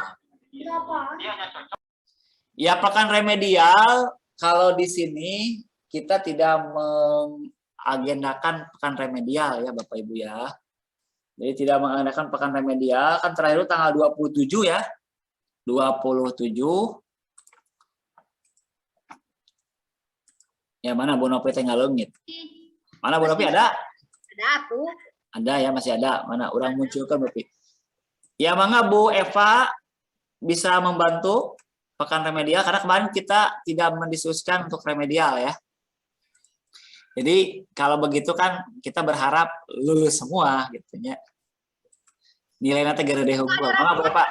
Ya, pekan remedial kalau di sini kita tidak mengagendakan pekan remedial ya Bapak Ibu ya. Jadi tidak mengagendakan pekan remedial, kan terakhir itu tanggal 27 ya. 27. Ya mana Bu Nopi tinggal lengit. Mana Bu Nopi ada? Ada tuh. Ada ya, masih ada. Mana orang munculkan Bapak. Ya mangga Bu Eva bisa membantu pekan remedial karena kemarin kita tidak mendiskusikan untuk remedial ya. Jadi kalau begitu kan kita berharap lulus semua gitu ya. Nilainya teh gede hukum. Mangga boleh Pak.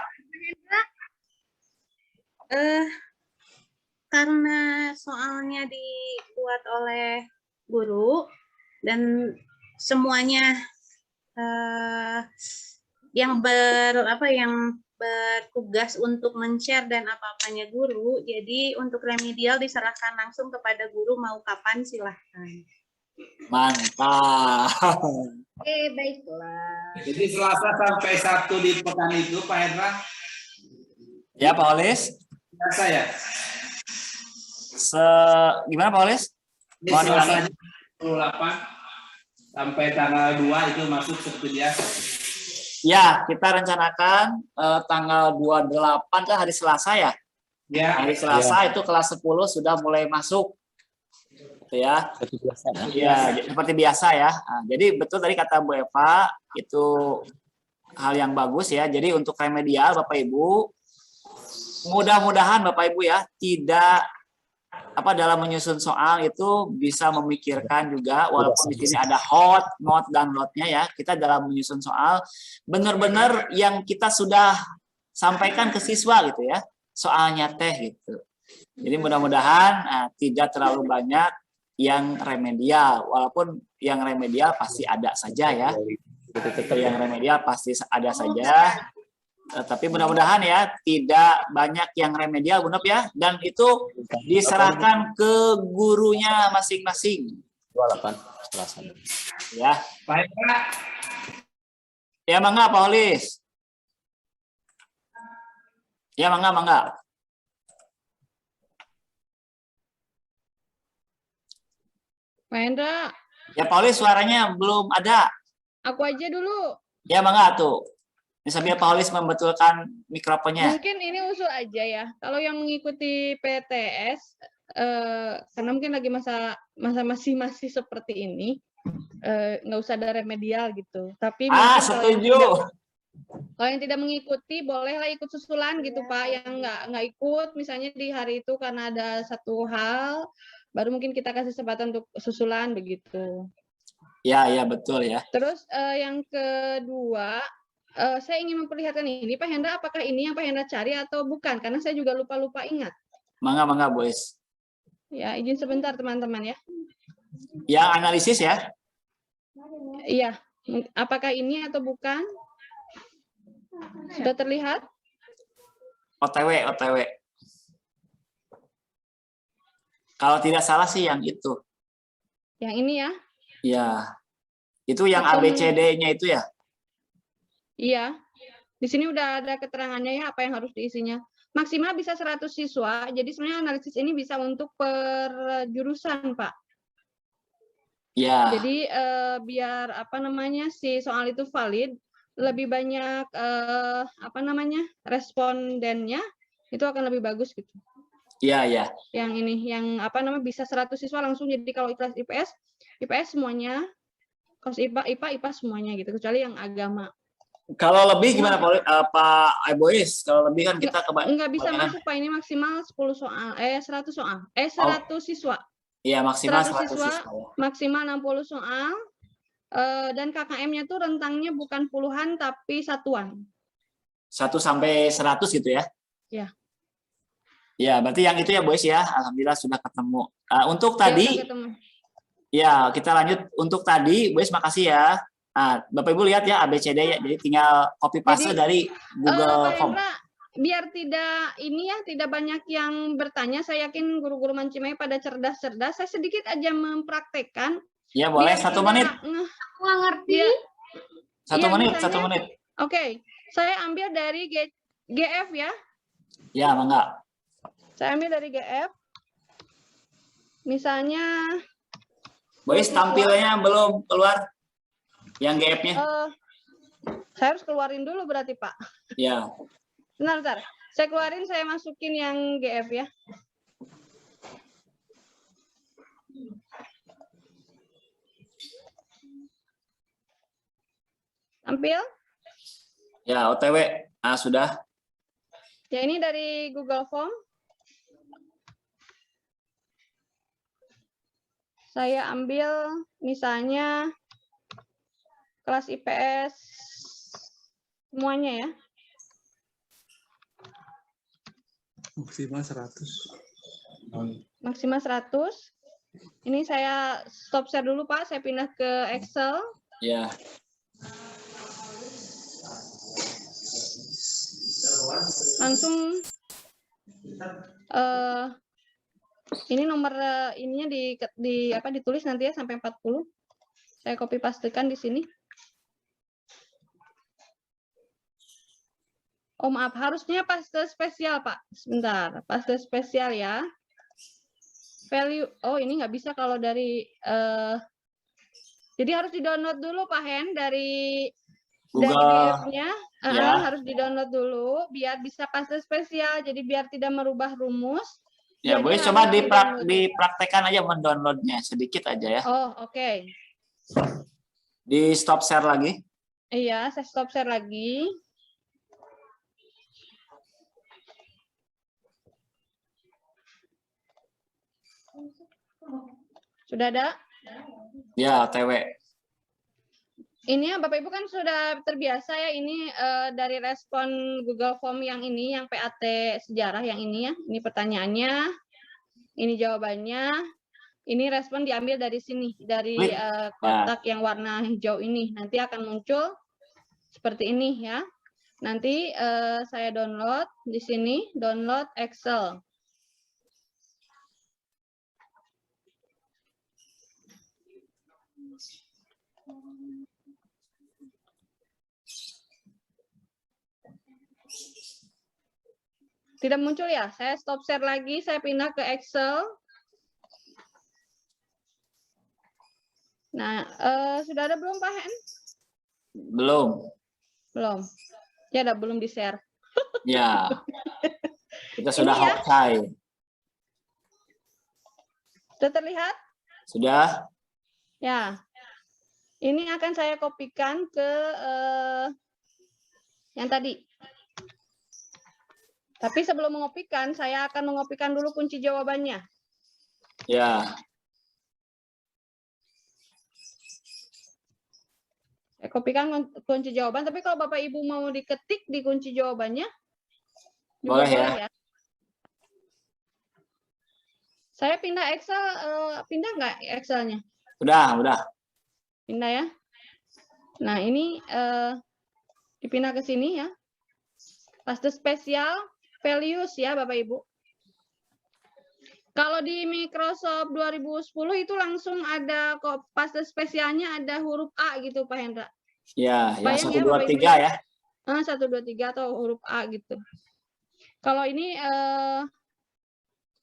Karena soalnya dibuat oleh guru dan semuanya yang bertugas untuk men-share dan apa-apanya guru, jadi untuk remedial diserahkan langsung kepada guru, mau kapan silahkan. Mantap. Oke, baiklah. Jadi Selasa sampai Sabtu di pekan itu, Pak Hendra? Ya, Pak Olis. Biasa ya? Gimana Pak Olis? Ini Selasanya 28 sampai tanggal 2 itu masuk seperti biasa. Ya, kita rencanakan tanggal 28 kan hari Selasa ya. Ya. Hari Selasa itu kelas 10 sudah mulai masuk. Gitu ya. Ya, seperti biasa ya. Nah, jadi betul tadi kata Bu Eva, itu hal yang bagus ya. Jadi untuk remedial Bapak Ibu, mudah-mudahan Bapak Ibu ya tidak dalam menyusun soal itu bisa memikirkan juga, walaupun di sini ada hot, not, dan lotnya ya, kita dalam menyusun soal benar-benar yang kita sudah sampaikan ke siswa gitu ya, soalnya teh gitu. Jadi mudah-mudahan tidak terlalu banyak yang remedial, walaupun yang remedial pasti ada saja ya, yang remedial pasti ada saja. Tapi mudah-mudahan ya tidak banyak yang remedial Bu Nop ya, dan itu diserahkan ke gurunya masing-masing. 28 ya. Baik Pak. Ya mangga Pak Olis. Ya mangga. Pak Hendra. Ya Pak Olis suaranya belum ada. Aku aja dulu. Ya mangga tuh. Sambil Pak Olis membetulkan mikrofonnya. Mungkin ini usul aja ya. Kalau yang mengikuti PTS, karena mungkin lagi masa masih seperti ini, nggak usah ada remedial gitu. Tapi setuju. Kalau yang tidak mengikuti, bolehlah ikut susulan gitu Pak. Yang nggak ikut, misalnya di hari itu karena ada satu hal, baru mungkin kita kasih kesempatan untuk susulan begitu. Ya betul ya. Terus yang kedua, saya ingin memperlihatkan ini, Pak Hendra, apakah ini yang Pak Hendra cari atau bukan? Karena saya juga lupa ingat. Mangga, boys. Ya, izin sebentar, teman-teman ya. Yang analisis ya? Iya. Apakah ini atau bukan? Sudah terlihat? OTW. Kalau tidak salah sih yang itu. Yang ini ya? Iya. Itu yang ABCD-nya itu ya? Iya, di sini udah ada keterangannya ya apa yang harus diisinya. Maksimal bisa 100 siswa, jadi sebenarnya analisis ini bisa untuk per jurusan, Pak. Ya. Jadi biar si soal itu valid, lebih banyak respondennya itu akan lebih bagus gitu. Iya. Yang ini, yang bisa 100 siswa langsung, jadi kalau kelas IPS semuanya, kelas IPA semuanya gitu, kecuali yang agama. Kalau lebih gimana Pak Boys? Kalau lebih kan kita nggak bisa masuk Pak, ini maksimal 100 soal. 100 siswa. Iya, maksimal 100 siswa. Maksimal 60 soal. Dan KKM-nya tuh rentangnya bukan puluhan tapi satuan. 1 sampai 100 gitu ya? Iya. Ya, berarti yang itu ya Boys ya. Alhamdulillah sudah ketemu. Untuk tadi ya, kita lanjut untuk tadi, Boys makasih ya. Nah, Bapak Ibu lihat ya ABCD ya, jadi tinggal copy paste dari Google Form. Biar tidak banyak yang bertanya, saya yakin guru-guru Mancimai pada cerdas-cerdas. Saya sedikit aja mempraktekkan. Ya boleh, 1 menit. Aku nggak ngerti. 1 menit. Oke, saya ambil dari GF ya. Ya, mangga. Saya ambil dari GF. Misalnya. Boys, tampilnya belum keluar. Yang GF-nya? Saya harus keluarin dulu berarti, Pak. Ya. Bentar. Saya keluarin, saya masukin yang GF ya. Tampil? Ya, OTW. Sudah. Ya, ini dari Google Form. Saya ambil misalnya kelas IPS Semuanya ya. Maksimal 100. Maksimal 100. Ini saya stop share dulu, Pak. Saya pindah ke Excel. Ya. Langsung ini nomor ininya ditulis nanti ya sampai 40. Saya copy pastekan di sini. Oh maaf, harusnya paste spesial Pak. Sebentar, paste spesial ya. Value, oh ini nggak bisa kalau dari, jadi harus di-download dulu Pak Hen dari PDF-nya. Ya. Harus di-download dulu biar bisa paste spesial. Jadi biar tidak merubah rumus. Ya, jadi boleh coba dipraktekkan aja mendownloadnya sedikit aja ya. Oh, oke. Di stop share lagi. Iya, saya stop share lagi. Sudah ada? Ya, OTW. Ini ya Bapak Ibu kan sudah terbiasa ya ini dari respon Google Form yang ini, yang PAT sejarah yang ini ya. Ini pertanyaannya, ini jawabannya, ini respon diambil dari sini, dari kotak yang warna hijau ini. Nanti akan muncul seperti ini ya. Nanti saya download di sini, download Excel. Tidak muncul ya? Saya stop share lagi, saya pindah ke Excel. Nah, sudah ada belum Pak Hen? Belum. Belum. Ya, ada belum di-share. Ya. Kita sudah selesai. Sudah terlihat? Sudah. Ya. Ini akan saya kopikan ke yang tadi. Tapi sebelum mengopikan, saya akan mengopikan dulu kunci jawabannya. Ya. Saya kopikan kunci jawaban, tapi kalau Bapak Ibu mau diketik di kunci jawabannya, juga boleh ya. Saya pindah Excel, pindah nggak Excel-nya? Udah. Pindah ya. Nah, ini dipindah ke sini ya. Paste spesial, values ya Bapak Ibu. Kalau di Microsoft 2010 itu langsung ada kok paste spesialnya ada huruf A gitu Pak Hendra. Ya, yang 1, 2, 3 ya. 1, 2, 3 atau huruf A gitu. Kalau ini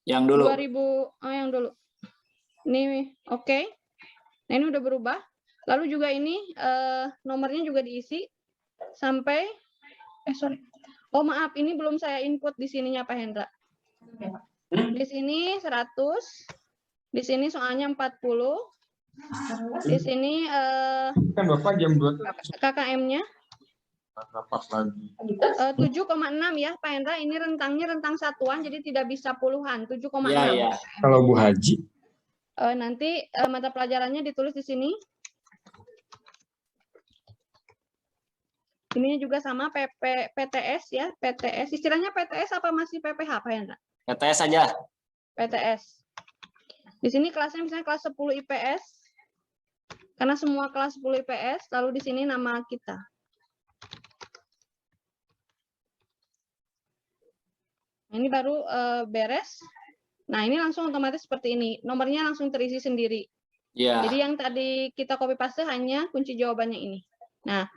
yang dulu. 2000, yang dulu. Ini oke. Nah, ini udah berubah. Lalu juga ini nomornya juga diisi sampai sorry. Oh maaf, ini belum saya input di sininya Pak Hendra. Di sini 100, di sini soalnya 40, di sini kan Bapak jam 2 KKM-nya 7,6 ya Pak Hendra. Ini rentangnya rentang satuan, jadi tidak bisa puluhan, 7,6. Ya. Kalau Bu Haji? Nanti mata pelajarannya ditulis di sini. Ini juga sama PTS ya, PTS. Istilahnya PTS apa masih PPH Pak Hendra? PTS aja. PTS. Di sini kelasnya misalnya kelas 10 IPS. Karena semua kelas 10 IPS, lalu di sini nama kita. Ini baru beres. Nah, ini langsung otomatis seperti ini. Nomornya langsung terisi sendiri. Ya. Jadi yang tadi kita copy paste hanya kunci jawabannya ini. Nah,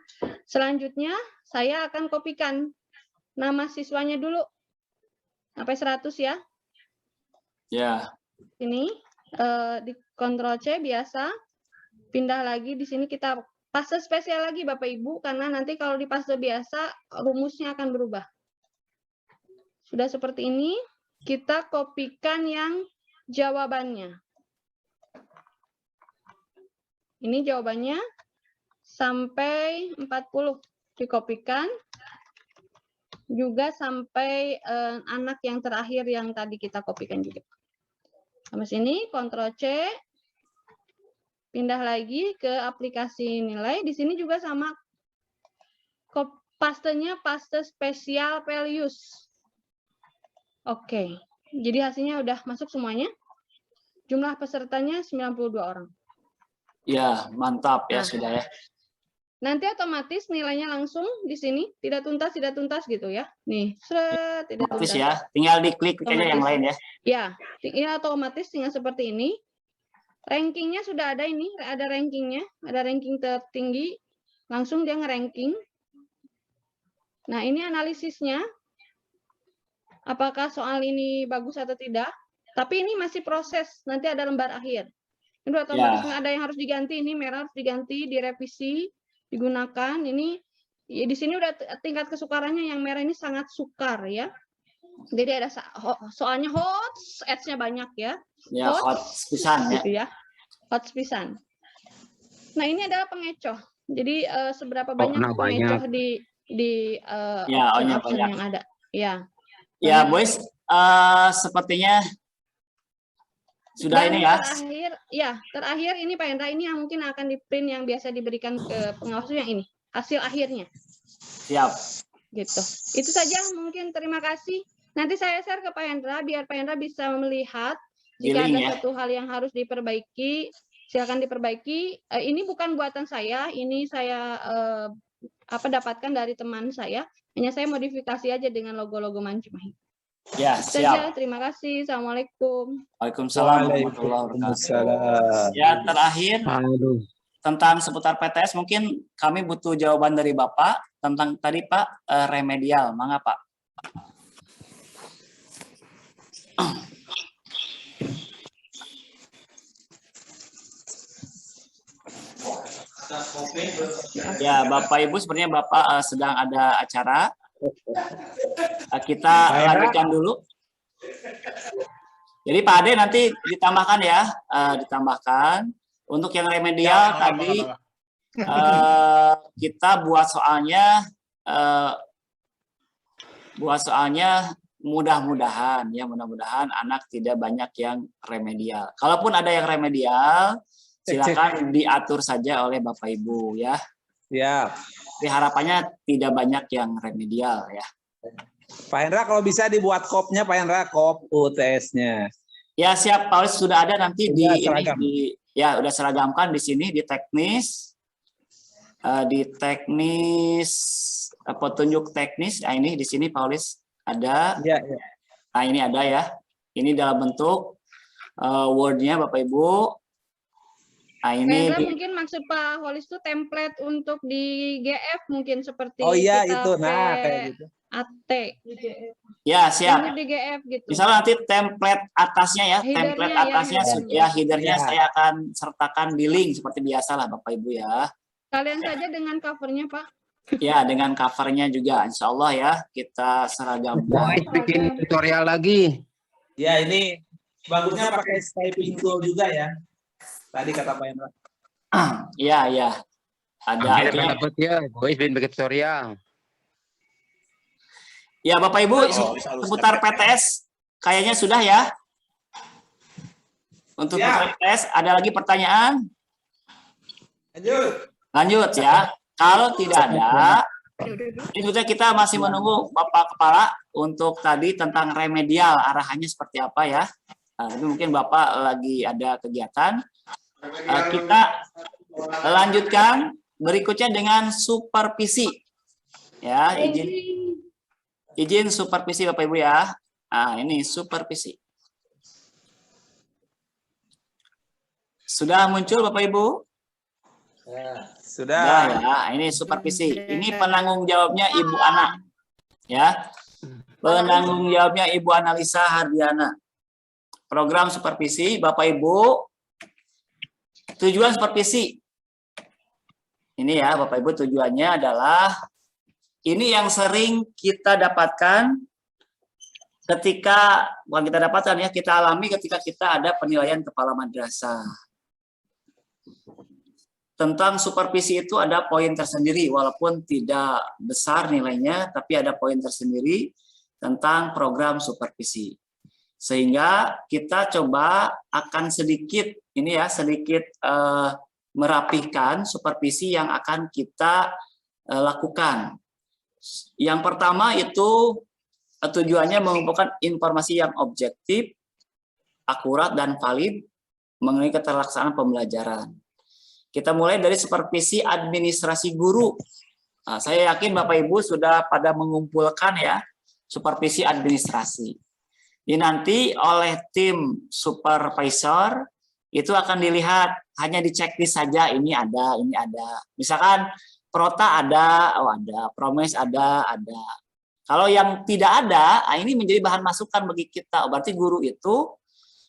selanjutnya saya akan kopikan nama siswanya dulu. Sampai 100 ya. Ya. Ini di Ctrl C biasa. Pindah lagi di sini kita paste spesial lagi Bapak Ibu karena nanti kalau di paste biasa rumusnya akan berubah. Sudah seperti ini, kita kopikan yang jawabannya. Ini jawabannya sampai 40 dikopikan. Juga sampai anak yang terakhir yang tadi kita kopikan juga. Sampai sini, Ctrl C. Pindah lagi ke aplikasi nilai. Di sini juga sama Pastenya paste spesial Pelius. Oke, jadi hasilnya udah masuk semuanya. Jumlah pesertanya 92 orang. Ya, mantap ya, Nah, sudah ya. Nanti otomatis nilainya langsung di sini, tidak tuntas gitu ya. Nih, tidak Otomatis tuntas. ya, tinggal diklik aja yang lain ya. Ya, ini otomatis tinggal seperti ini. Rankingnya sudah ada ini, ada rankingnya, ada ranking tertinggi, langsung dia nge-ranking. Nah, ini analisisnya, apakah soal ini bagus atau tidak. Tapi ini masih proses, nanti ada lembar akhir. Ini otomatis ada yang harus diganti, ini merah harus diganti, direvisi, digunakan. Ini di sini udah tingkat kesukarannya yang merah ini sangat sukar ya. Jadi ada soalnya hot, ads-nya banyak ya. Ya, hot pisan ya. Gitu ya. Hot pisan. Nah, ini adalah pengecoh. Jadi seberapa banyak pengecoh di option yang ada. Ya. Ya, boys, sepertinya sudah. Dan ini ya. Terakhir ini Pak Hendra, ini yang mungkin akan di-print yang biasa diberikan ke pengawas yang ini. Hasil akhirnya. Siap. Gitu. Itu saja mungkin, terima kasih. Nanti saya share ke Pak Hendra biar Pak Hendra bisa melihat jika ada satu hal yang harus diperbaiki, silakan diperbaiki. Ini bukan buatan saya, ini saya dapatkan dari teman saya. Hanya saya modifikasi aja dengan logo-logo Mancumahit. Ya, siap. Terima kasih. Assalamualaikum. Waalaikumsalam warahmatullahi wabarakatuh. Ya, terakhir tentang seputar PTS, mungkin kami butuh jawaban dari Bapak tentang tadi Pak, remedial. Mangga Pak. Ya, Bapak Ibu, sepertinya Bapak sedang ada acara. Kita lanjutkan dulu. Jadi Pak Ade nanti ditambahkan ya, ditambahkan. Untuk yang remedial tadi kita buat soalnya mudah-mudahan anak tidak banyak yang remedial. Kalaupun ada yang remedial, silakan diatur saja oleh Bapak Ibu ya. Siap. Jadi harapannya tidak banyak yang remedial ya. Pak Hendra kalau bisa dibuat kopnya Pak Hendra, kop UTS-nya. Ya siap, Pak, sudah ada nanti udah seragamkan di sini di teknis. Petunjuk teknis. Nah, ini di sini Paulis ada. Ya. Nah, ini ada ya. Ini dalam bentuk Word-nya Bapak Ibu. Nah, ini mungkin maksud Pak Holis itu template untuk di GF mungkin seperti itu. Nah, kayak gitu. AT. Ya, siap. Di GF gitu. Misalnya nanti template atasnya ya, template atasnya headernya saya akan sertakan di link seperti biasa lah Bapak Ibu ya. Kalian saja dengan covernya Pak. Ya, dengan covernya juga, insya Allah ya kita seragam. Bikin tutorial lagi. Ya, ini bagusnya pakai typing tool juga ya. Tadi kata Pak Hendra. Iya. Ada dapat ya, boys bikin tutorial. Ya, Bapak Ibu, seputar PTS kayaknya sudah ya. Untuk PTS ada lagi pertanyaan? Lanjut ya. Kalau tidak ada, ini kita masih menunggu Bapak Kepala untuk tadi tentang remedial, arahannya seperti apa ya. Tapi mungkin Bapak lagi ada kegiatan. Kita lanjutkan berikutnya dengan supervisi. Ya, izin supervisi Bapak Ibu ya. Nah, ini supervisi. Sudah muncul Bapak Ibu? Sudah. Ya, ini supervisi. Ini penanggung jawabnya Ibu Ana. Ya. Penanggung jawabnya Ibu Analisa Hardiana. Program supervisi Bapak Ibu. Tujuan supervisi. Ini ya Bapak Ibu, tujuannya adalah ini yang sering kita dapatkan ketika kita alami ketika kita ada penilaian kepala madrasah. Tentang supervisi itu ada poin tersendiri, walaupun tidak besar nilainya, tapi ada poin tersendiri tentang program supervisi. Sehingga kita coba akan sedikit merapihkan supervisi yang akan kita lakukan. Yang pertama itu tujuannya mengumpulkan informasi yang objektif, akurat, dan valid mengenai keterlaksanaan pembelajaran. Kita mulai dari supervisi administrasi guru. Nah, saya yakin Bapak Ibu sudah pada mengumpulkan ya supervisi administrasi. Ini nanti oleh tim supervisor itu akan dilihat, hanya dicek saja ini ada, ini ada. Misalkan Prota ada, oh ada, Promes ada. Kalau yang tidak ada, ini menjadi bahan masukan bagi kita. Berarti guru itu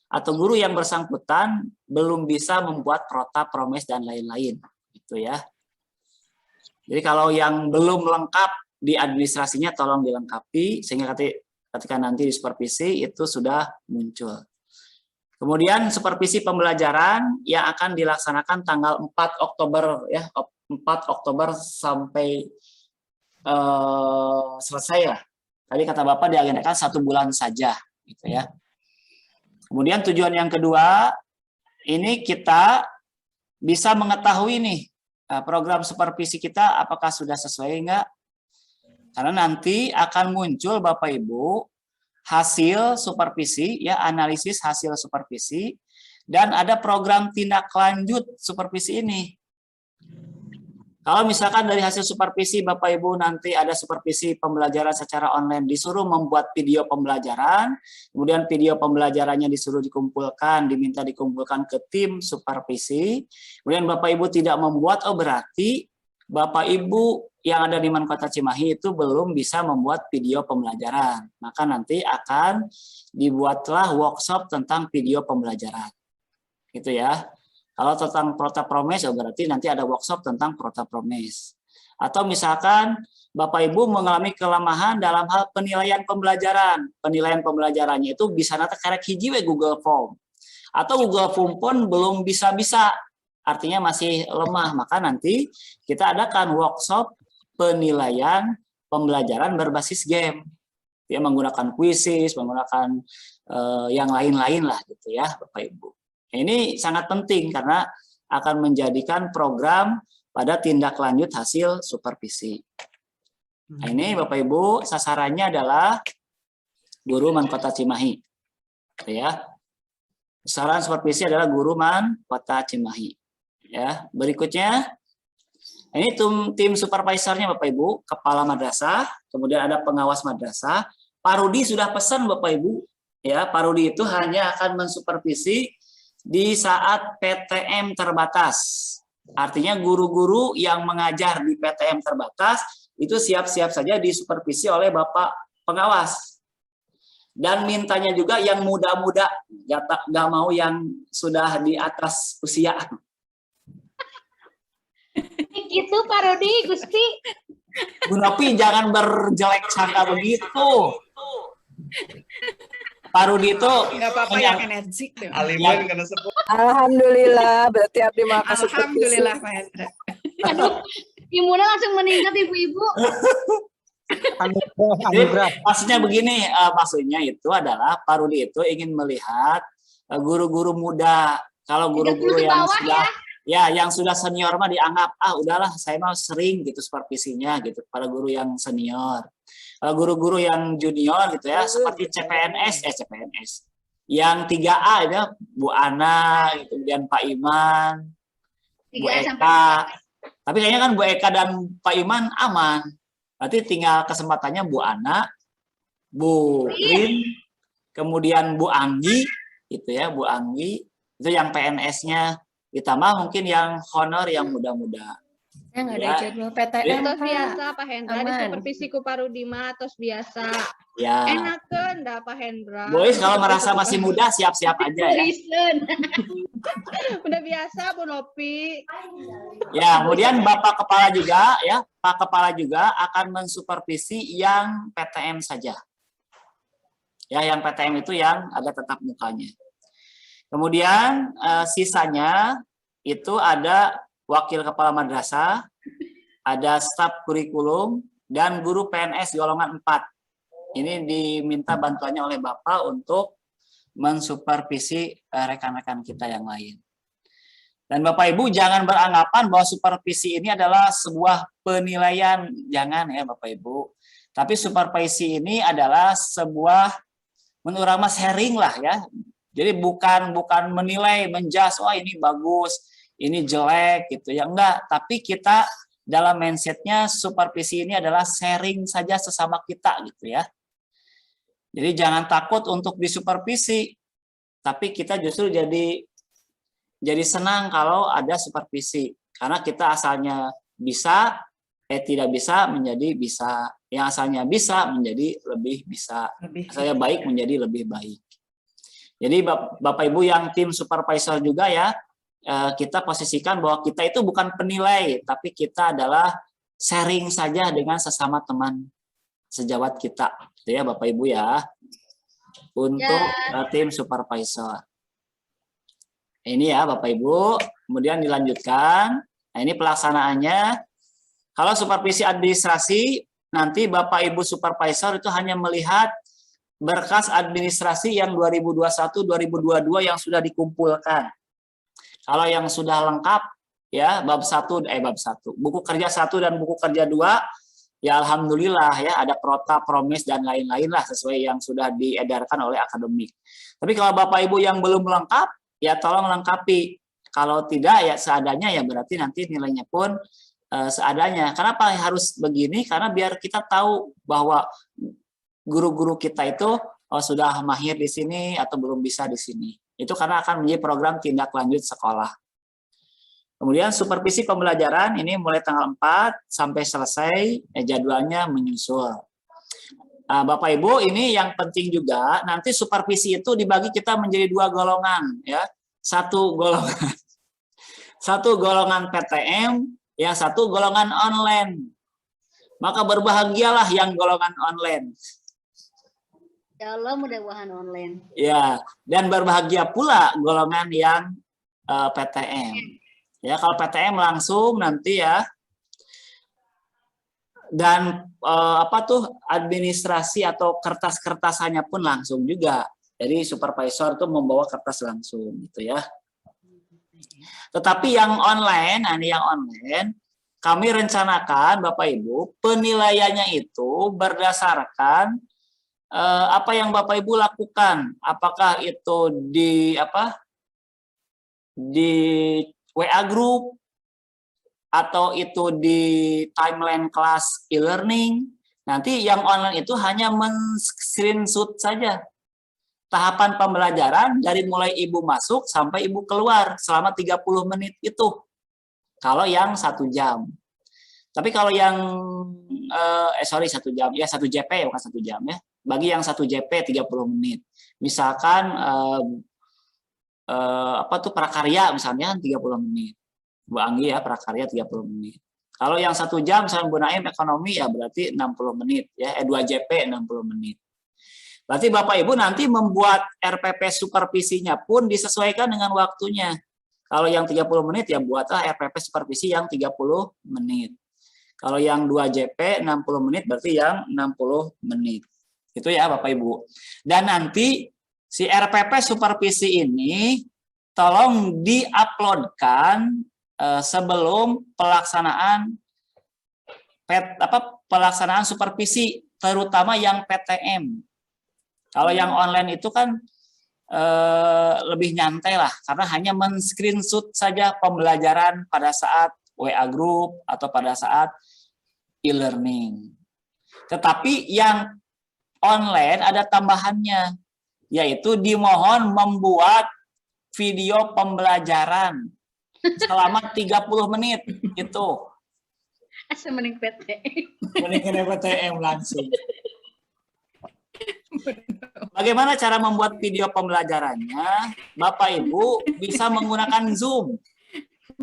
atau guru yang bersangkutan belum bisa membuat Prota, Promes, dan lain-lain. Gitu ya. Jadi kalau yang belum lengkap di administrasinya tolong dilengkapi sehingga ketika nanti di supervisi itu sudah muncul. Kemudian supervisi pembelajaran yang akan dilaksanakan tanggal 4 Oktober ya, 4 Oktober sampai selesai lah. Tadi kata Bapak diagendakan 1 bulan saja gitu ya. Kemudian tujuan yang kedua, ini kita bisa mengetahui nih program supervisi kita apakah sudah sesuai enggak. Karena nanti akan muncul Bapak Ibu hasil supervisi ya, analisis hasil supervisi, dan ada program tindak lanjut supervisi ini. Kalau misalkan dari hasil supervisi Bapak Ibu nanti ada supervisi pembelajaran secara online, disuruh membuat video pembelajaran, kemudian video pembelajarannya disuruh dikumpulkan, diminta dikumpulkan ke tim supervisi, kemudian Bapak Ibu tidak membuat, oh berarti Bapak Ibu yang ada di Mankota Cimahi itu belum bisa membuat video pembelajaran. Maka nanti akan dibuatlah workshop tentang video pembelajaran. Gitu ya. Kalau tentang Prota Promes, ya berarti nanti ada workshop tentang Prota Promes. Atau misalkan Bapak Ibu mengalami kelemahan dalam hal penilaian pembelajaran. Penilaian pembelajarannya itu bisa nanti karek hiji we Google Form. Atau Google Form pun belum bisa-bisa. Artinya masih lemah. Maka nanti kita adakan workshop penilaian pembelajaran berbasis game. Ya, menggunakan quizzes, menggunakan yang lain-lain lah gitu ya Bapak Ibu. Ini sangat penting karena akan menjadikan program pada tindak lanjut hasil supervisi. Nah, ini Bapak Ibu sasarannya adalah guru Mankota Cimahi. Ya. Sasaran supervisi adalah guru Mankota Cimahi. Ya, berikutnya ini tim supervisornya Bapak Ibu, kepala madrasah, kemudian ada pengawas madrasah. Pak Rudi sudah pesan Bapak Ibu, ya, Pak Rudi itu hanya akan mensupervisi di saat PTM terbatas. Artinya guru-guru yang mengajar di PTM terbatas itu siap-siap saja disupervisi oleh Bapak pengawas. Dan mintanya juga yang muda-muda, nggak mau yang sudah di atas usia. Gitu Pak Rudi, Gusti. Bu Nopi jangan berjelek sangka begitu. Pak Rudi itu nggak apa-apa yang energik tuh. Aliman kena sebut. Alhamdulillah, berarti abdi makasih. Alhamdulillah Pak Hendra. Aduh, Imuna langsung meningkat ibu-ibu. Maksudnya begini, maksudnya itu adalah Pak Rudi itu ingin melihat guru-guru muda. Kalau guru-guru yang sudah yang sudah senior mah dianggap udahlah saya mau sering gitu supervisinya gitu pada guru yang senior. Guru-guru yang junior gitu ya, seperti CPNS yang 3A ya, Bu Ana, kemudian Pak Iman, Bu Eka. Tapi kayaknya kan Bu Eka dan Pak Iman aman. Berarti tinggal kesempatannya Bu Ana, Bu Rin, kemudian Bu Anggi, gitu ya, Bu Anggi. Itu yang PNS-nya. Ditambah mungkin yang honor yang muda-muda. Yang ada jadwal PTM Tos biasa Pak Hendra di supervisi ku Pak Rudi mah tos biasa. Ya. Enakeun dah Pak Hendra. Boys kalau merasa masih muda siap-siap aja ya. Udah biasa Bu Nopi. Ya, kemudian Bapak Kepala juga ya, Pak Kepala juga akan mensupervisi yang PTM saja. Ya, yang PTM itu yang ada tetap mukanya. Kemudian sisanya itu ada wakil kepala madrasah, ada staf kurikulum, dan guru PNS golongan 4. Ini diminta bantuannya oleh Bapak untuk mensupervisi rekan-rekan kita yang lain. Dan Bapak Ibu jangan beranggapan bahwa supervisi ini adalah sebuah penilaian, jangan ya Bapak Ibu. Tapi supervisi ini adalah sebuah menurut Rama sharing lah ya. Jadi bukan menilai, menjudge, oh ini bagus, ini jelek gitu ya, enggak. Tapi kita dalam mindsetnya supervisi ini adalah sharing saja sesama kita gitu ya. Jadi jangan takut untuk disupervisi, tapi kita justru jadi senang kalau ada supervisi, karena kita asalnya bisa, tidak bisa menjadi bisa, yang asalnya bisa menjadi lebih bisa, asalnya baik menjadi lebih baik. Jadi Bapak Ibu yang tim supervisor juga ya, kita posisikan bahwa kita itu bukan penilai, tapi kita adalah sharing saja dengan sesama teman sejawat kita, gitu ya Bapak Ibu ya, untuk tim supervisor. Ini ya Bapak Ibu, kemudian dilanjutkan. Nah ini pelaksanaannya. Kalau supervisi administrasi, nanti Bapak Ibu supervisor itu hanya melihat berkas administrasi yang 2021-2022 yang sudah dikumpulkan. Kalau yang sudah lengkap, ya bab 1, buku kerja 1 dan buku kerja 2, ya alhamdulillah ya ada prota, promis dan lain-lain lah sesuai yang sudah diedarkan oleh akademik. Tapi kalau Bapak Ibu yang belum lengkap, ya tolong lengkapi. Kalau tidak ya seadanya, ya berarti nanti nilainya pun seadanya. Kenapa harus begini? Karena biar kita tahu bahwa guru-guru kita itu sudah mahir di sini atau belum bisa di sini. Itu karena akan menjadi program tindak lanjut sekolah. Kemudian supervisi pembelajaran ini mulai tanggal 4 sampai selesai, jadwalnya menyusul. Bapak Ibu, ini yang penting juga, nanti supervisi itu dibagi kita menjadi 2 golongan ya. Satu golongan PTM, yang satu golongan online. Maka berbahagialah yang golongan online. Ya Allah, mudah-mudahan online. Ya, dan berbahagia pula golongan yang PTM. Ya, kalau PTM langsung nanti ya. Dan administrasi atau kertas-kertasannya pun langsung juga. Jadi supervisor itu membawa kertas langsung gitu ya. Tetapi yang online, kami rencanakan Bapak Ibu penilaiannya itu berdasarkan apa yang Bapak Ibu lakukan. Apakah itu di WA group, atau itu di timeline kelas e-learning. Nanti yang online itu hanya men-screenshot saja tahapan pembelajaran dari mulai Ibu masuk sampai Ibu keluar selama 30 menit itu. Kalau yang 1 jam. Tapi kalau yang 1 jam, ya 1 JP bukan 1 jam ya. Bagi yang 1 JP 30 menit. Misalkan prakarya misalnya 30 menit. Bu Anggi ya, prakarya 30 menit. Kalau yang 1 jam misalnya Bu Naim ekonomi ya berarti 60 menit ya, 2 JP 60 menit. Berarti Bapak Ibu nanti membuat RPP supervisinya pun disesuaikan dengan waktunya. Kalau yang 30 menit ya buatlah RPP supervisi yang 30 menit. Kalau yang 2 JP 60 menit berarti yang 60 menit. Itu ya Bapak Ibu. Dan nanti si RPP supervisi ini tolong di-uploadkan sebelum pelaksanaan supervisi, terutama yang PTM. Kalau yang online itu kan lebih nyantai lah, karena hanya men-screenshot saja pembelajaran pada saat WA group atau pada saat e-learning. Tetapi yang online ada tambahannya, yaitu dimohon membuat video pembelajaran selama 30 menit itu. Asa mending PTM. Mending PTM langsung. Bagaimana cara membuat video pembelajarannya? Bapak Ibu bisa menggunakan Zoom.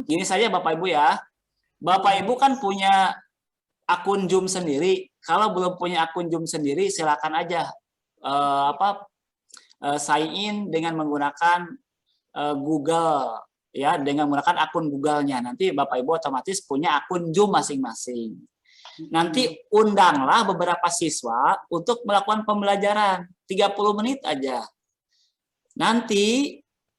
Gini saja Bapak Ibu ya. Bapak Ibu kan punya akun Zoom sendiri. Kalau belum punya akun Zoom sendiri, silakan aja sign in dengan menggunakan Google. Ya, dengan menggunakan akun Google-nya. Nanti Bapak Ibu otomatis punya akun Zoom masing-masing. Nanti undanglah beberapa siswa untuk melakukan pembelajaran 30 menit aja. Nanti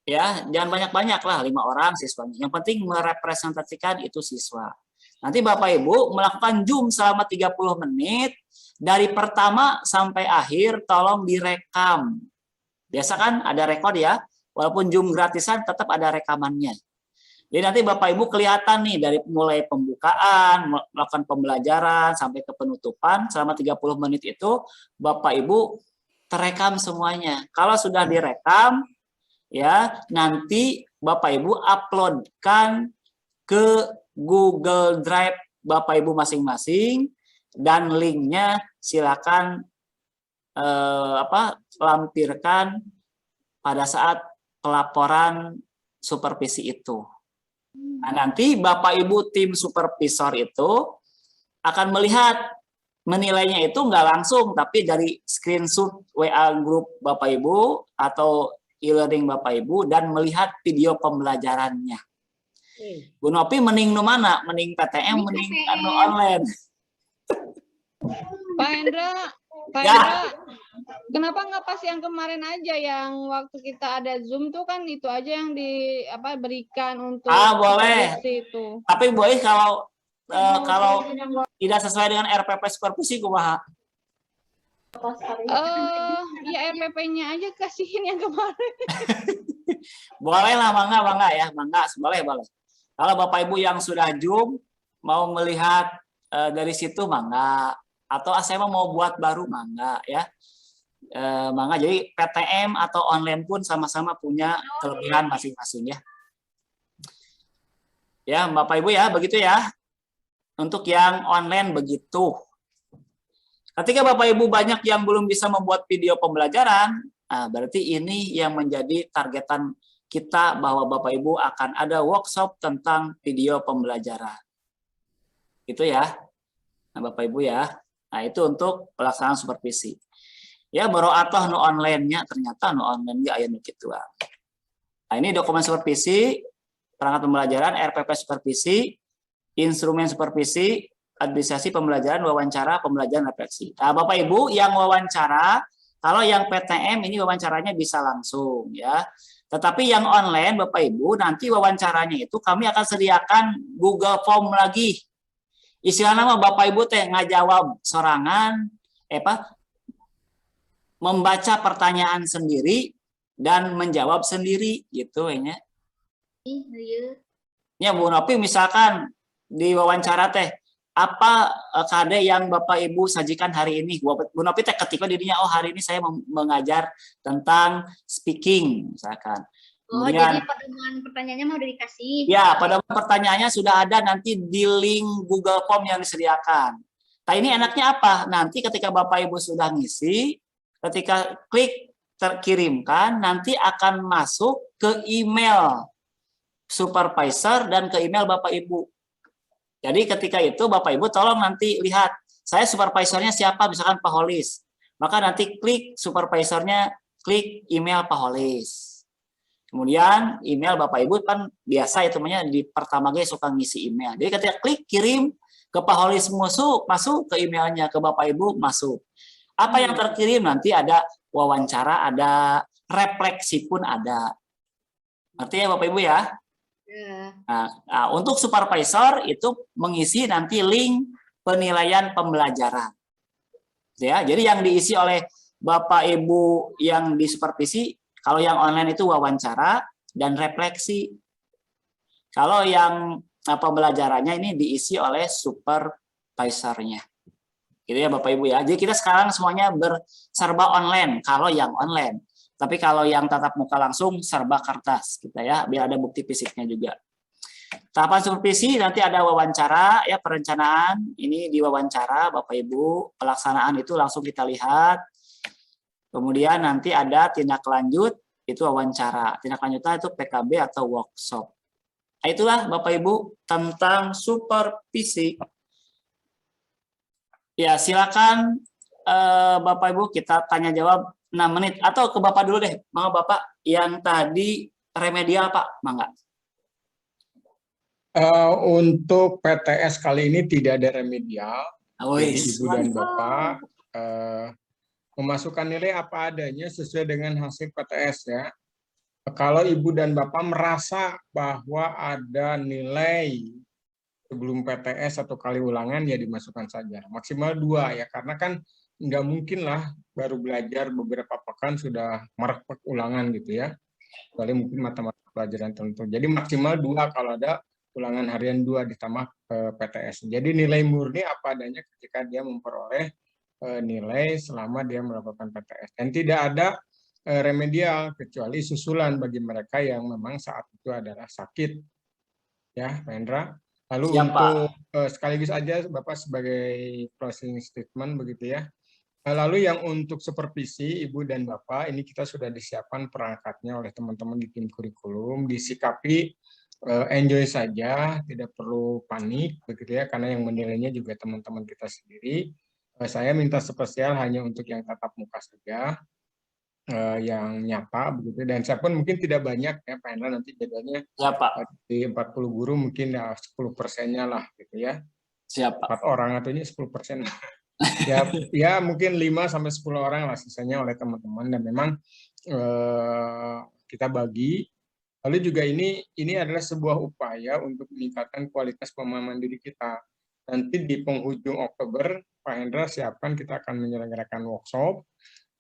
Ya, jangan banyak-banyak lah, 5 orang siswanya. Yang penting merepresentasikan itu siswa. Nanti Bapak Ibu melakukan Zoom selama 30 menit, dari pertama sampai akhir tolong direkam. Biasa kan ada rekod ya, walaupun Zoom gratisan tetap ada rekamannya. Jadi nanti Bapak Ibu kelihatan nih dari mulai pembukaan, melakukan pembelajaran, sampai ke penutupan, selama 30 menit itu Bapak Ibu terekam semuanya. Kalau sudah direkam, ya nanti Bapak Ibu uploadkan ke Google Drive Bapak Ibu masing-masing dan linknya silakan lampirkan pada saat pelaporan supervisi itu. Nah, nanti Bapak Ibu tim supervisor itu akan melihat menilainya itu nggak langsung, tapi dari screenshot WA grup Bapak Ibu atau e-learning Bapak Ibu dan melihat video pembelajarannya. Bu Nopi mending nu mana? Mending PTM, mending anu online. Pak Hendra, kenapa nggak pas yang kemarin aja yang waktu kita ada Zoom tuh kan itu aja yang berikan untuk boleh. Itu. Tapi boleh kalau tidak sesuai dengan RPP supervisi kumaha? Ya RPP-nya aja kasihin yang kemarin. Boleh lah, mangga ya, boleh. Kalau Bapak Ibu yang sudah Zoom mau melihat dari situ mangga, atau saya mau buat baru mangga ya. Mangga, jadi PTM atau online pun sama-sama punya kelebihan masing-masing ya. Ya, Bapak Ibu ya, begitu ya. Untuk yang online begitu. Ketika Bapak Ibu banyak yang belum bisa membuat video pembelajaran, berarti ini yang menjadi targetan kita bahwa Bapak Ibu akan ada workshop tentang video pembelajaran. Itu ya. Nah, Bapak Ibu ya. Nah, itu untuk pelaksanaan supervisi. Ya, baru atau nu online-nya ternyata nu online ge aya nu kituan. Nah, ini dokumen supervisi, perangkat pembelajaran, RPP supervisi, instrumen supervisi, administrasi pembelajaran, wawancara, pembelajaran, refleksi. Nah, Bapak Ibu yang wawancara, kalau yang PTM ini wawancaranya bisa langsung ya. Tetapi yang online Bapak Ibu nanti wawancaranya itu kami akan sediakan Google Form lagi. Istilahnya Bapak Ibu teh ngajawab sorangan, membaca pertanyaan sendiri dan menjawab sendiri gitu ya. Ya Bu Nopi misalkan di wawancara teh apa KD yang Bapak Ibu sajikan hari ini? Bu Nopi teh ketika dirinya hari ini saya mengajar tentang speaking misalkan. Kemudian, jadi pedoman pertanyaannya mau udah dikasih. Ya, pedoman pertanyaannya sudah ada nanti di link Google Form yang disediakan. Nah, ini enaknya apa? Nanti ketika Bapak Ibu sudah ngisi, ketika klik terkirimkan, nanti akan masuk ke email supervisor dan ke email Bapak Ibu. Jadi ketika itu Bapak Ibu tolong nanti lihat, saya supervisornya siapa, misalkan Pak Holis. Maka nanti klik supervisornya, klik email Pak Holis. Kemudian email Bapak Ibu kan biasa itu di pertama suka ngisi email. Jadi ketika klik kirim ke Pak Holis masuk ke emailnya, ke Bapak Ibu masuk. Apa yang terkirim nanti ada wawancara, ada refleksi pun ada. Ngerti ya Bapak Ibu ya? Nah, untuk supervisor itu mengisi nanti link penilaian pembelajaran. Ya, jadi yang diisi oleh Bapak Ibu yang di supervisi, kalau yang online itu wawancara dan refleksi. Kalau yang pembelajarannya ini diisi oleh supervisornya. Gitu ya Bapak Ibu ya. Jadi kita sekarang semuanya serba online kalau yang online. Tapi kalau yang tatap muka langsung serba kertas kita ya, biar ada bukti fisiknya juga. Tahapan supervisi nanti ada wawancara ya, perencanaan ini di wawancara Bapak Ibu, pelaksanaan itu langsung kita lihat. Kemudian nanti ada tindak lanjut itu wawancara. Tindak lanjutnya itu PKB atau workshop. Nah, itulah Bapak Ibu tentang supervisi. Ya, silakan Bapak Ibu kita tanya jawab 6 menit atau ke Bapak dulu deh. Mau Bapak yang tadi remedial Pak, mangga. Untuk PTS kali ini tidak ada remedial. Jadi Ibu dan Bapak memasukkan nilai apa adanya sesuai dengan hasil PTS ya. Kalau Ibu dan Bapak merasa bahwa ada nilai sebelum PTS atau kali ulangan, ya dimasukkan saja. Maksimal 2 ya, karena kan nggak mungkin lah baru belajar beberapa pekan sudah merekek ulangan gitu ya. Kecuali mungkin mata-mata pelajaran tertentu. Jadi maksimal 2 kalau ada ulangan harian 2 ditambah PTS. Jadi nilai murni apa adanya ketika dia memperoleh nilai selama dia melakukan PTS. Dan tidak ada remedial kecuali susulan bagi mereka yang memang saat itu adalah sakit. Ya, Pak Hendra. Lalu untuk sekaligus aja Bapak sebagai closing statement begitu ya. Lalu yang untuk supervisi Ibu dan Bapak, ini kita sudah disiapkan perangkatnya oleh teman-teman di tim kurikulum, disikapi enjoy saja, tidak perlu panik begitu ya, karena yang menilainya juga teman-teman kita sendiri. Saya minta spesial hanya untuk yang tatap muka saja, yang nyata begitu, dan saya pun mungkin tidak banyak ya Pak Hendra, nanti jadinya di 40 guru mungkin ya 10%-nya lah gitu ya. Siap, 4 orang atau 10%. ya mungkin 5 sampai 10 orang lah, sisanya oleh teman-teman, dan memang kita bagi. Lalu juga ini adalah sebuah upaya untuk meningkatkan kualitas pemahaman diri kita. Nanti di penghujung Oktober Pak Hendra siapkan, kita akan menyelenggarakan workshop,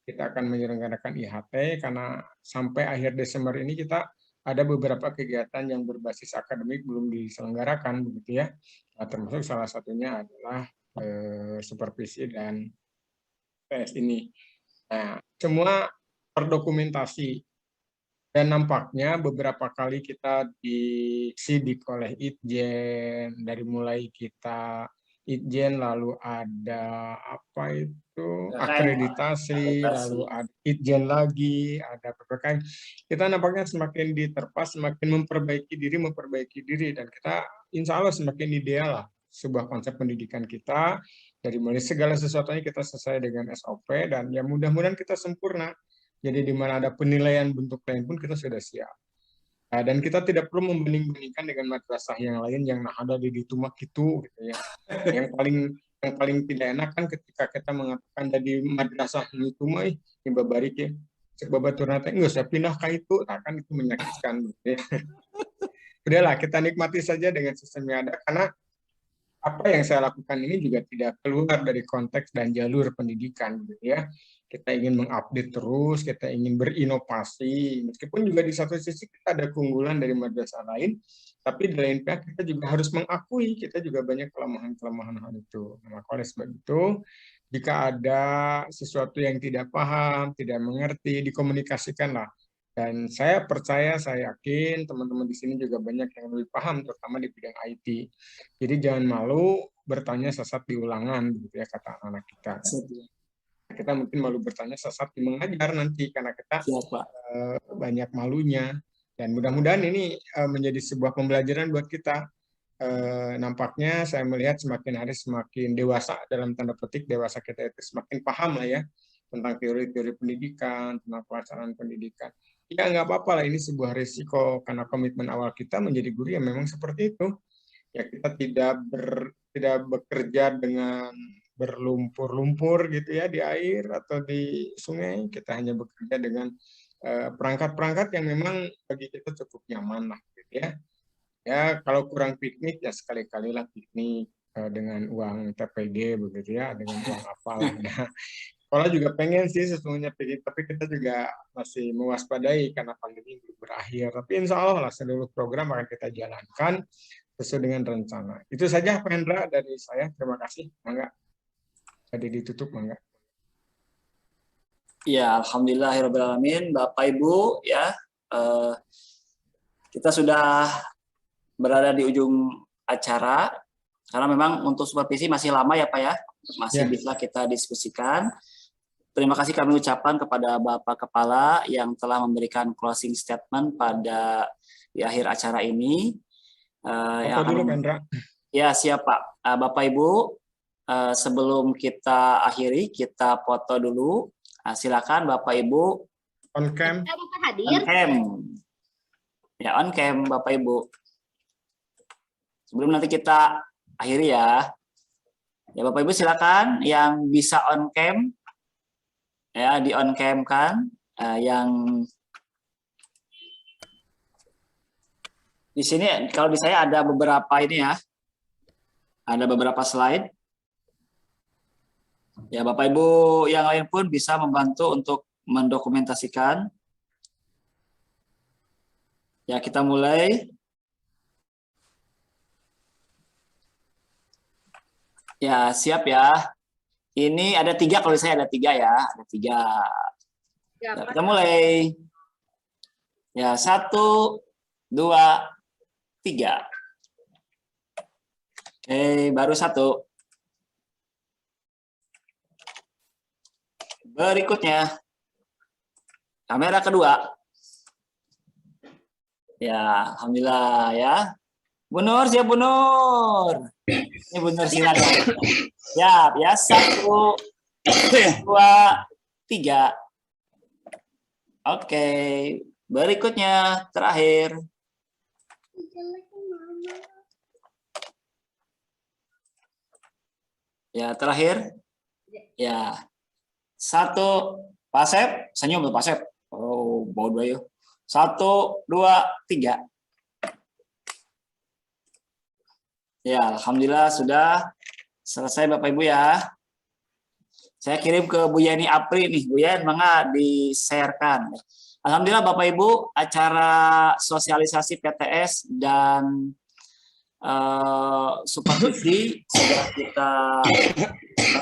kita akan menyelenggarakan IHT, karena sampai akhir Desember ini kita ada beberapa kegiatan yang berbasis akademik belum diselenggarakan begitu ya. Nah, termasuk salah satunya adalah supervisi dan tes ini. Nah, semua terdokumentasi, dan nampaknya beberapa kali kita disidik oleh Itjen, dari mulai kita Itjen, lalu ada apa itu akreditasi, lalu ada Itjen lagi, ada PPKM. Kita nampaknya semakin diterpa, semakin memperbaiki diri, dan kita insya Allah semakin ideal lah sebuah konsep pendidikan kita, dari mulai segala sesuatunya kita selesai dengan SOP, dan ya mudah-mudahan kita sempurna. Jadi di mana ada penilaian bentuk lain pun kita sudah siap. Dan kita tidak perlu membanding-bandingkan dengan madrasah yang lain yang ada di tumak itu gitu ya. Yang paling tidak enak kan ketika kita mengatakan dari madrasah itu mah yang babarik ya. Sebab turnate enggak usah pindah ke itu, nah, kan itu menyakitkan gitu ya. Udahlah, kita nikmati saja dengan sistem yang ada, karena apa yang saya lakukan ini juga tidak keluar dari konteks dan jalur pendidikan gitu ya. Kita ingin mengupdate terus, kita ingin berinovasi, meskipun juga di satu sisi kita ada keunggulan dari madrasah lain, tapi di lain pihak kita juga harus mengakui kita juga banyak kelemahan-kelemahan hal itu. Maka oleh sebab itu, jika ada sesuatu yang tidak paham, tidak mengerti, dikomunikasikanlah. Dan saya percaya, saya yakin teman-teman di sini juga banyak yang lebih paham, terutama di bidang IT. Jadi jangan malu bertanya sesat di ulangan, gitu ya kata anak kita. Kita mungkin malu bertanya sesat di mengajar nanti, karena kita banyak malunya. Dan mudah-mudahan ini menjadi sebuah pembelajaran buat kita. Nampaknya saya melihat semakin hari semakin dewasa, dalam tanda petik dewasa kita itu semakin paham lah ya, tentang teori-teori pendidikan, tentang pelaksanaan pendidikan. Ya nggak apa-apa lah, ini sebuah risiko, karena komitmen awal kita menjadi guru yang memang seperti itu. Ya kita tidak bekerja dengan berlumpur-lumpur gitu ya di air atau di sungai. Kita hanya bekerja dengan perangkat-perangkat yang memang bagi kita cukup nyaman lah gitu ya. Ya kalau kurang piknik ya sekali-kali lah piknik dengan uang TPG begitu ya, dengan uang apalah ya. Sekolah juga pengen sih sesungguhnya piknik, tapi kita juga masih mewaspadai karena pandemi belum berakhir. Tapi insya Allah lah seluruh program akan kita jalankan sesuai dengan rencana. Itu saja Pak Hendra dari saya. Terima kasih. Mangga. Tadi ditutup, mangga. Ya, alhamdulillahirobbilalamin, Bapak Ibu ya, kita sudah berada di ujung acara, karena memang untuk supervisi masih lama ya Pak ya, masih bisa kita diskusikan. Terima kasih kami ucapkan kepada Bapak Kepala yang telah memberikan closing statement pada di akhir acara ini. Ya siap Pak. Bapak Ibu, sebelum kita akhiri, kita foto dulu. Silakan Bapak Ibu. On cam. Hadir. On cam. Ya on cam Bapak Ibu. Sebelum nanti kita akhiri ya. Ya Bapak Ibu silakan yang bisa on cam. Ya, di on cam kan, yang Di sini kalau di saya ada beberapa ini ya. Ada beberapa slide. Ya, Bapak Ibu yang lain pun bisa membantu untuk mendokumentasikan. Ya, kita mulai. Ya, siap ya. Ini ada 3, kalau saya ada 3 ya. Ada 3. Ya, kita mulai. Ya, 1, 2, 3. Oke, baru 1. Berikutnya, kamera kedua. Ya, alhamdulillah ya. Bu Nur, siap Bu Nur. Ini Bu Nur silakan. Siap ya, 1, 2, 3. Oke, berikutnya terakhir. Ya, terakhir. Ya. 1, Pak Asep, senyum tuh Pak Asep. Oh, bawa 2 yuk. 1, 2, 3. Ya, alhamdulillah sudah selesai Bapak Ibu ya. Saya kirim ke Bu Yani Apri nih. Bu Yani, mangga di-share-kan. Alhamdulillah Bapak Ibu, acara sosialisasi PTS dan supervisi sudah kita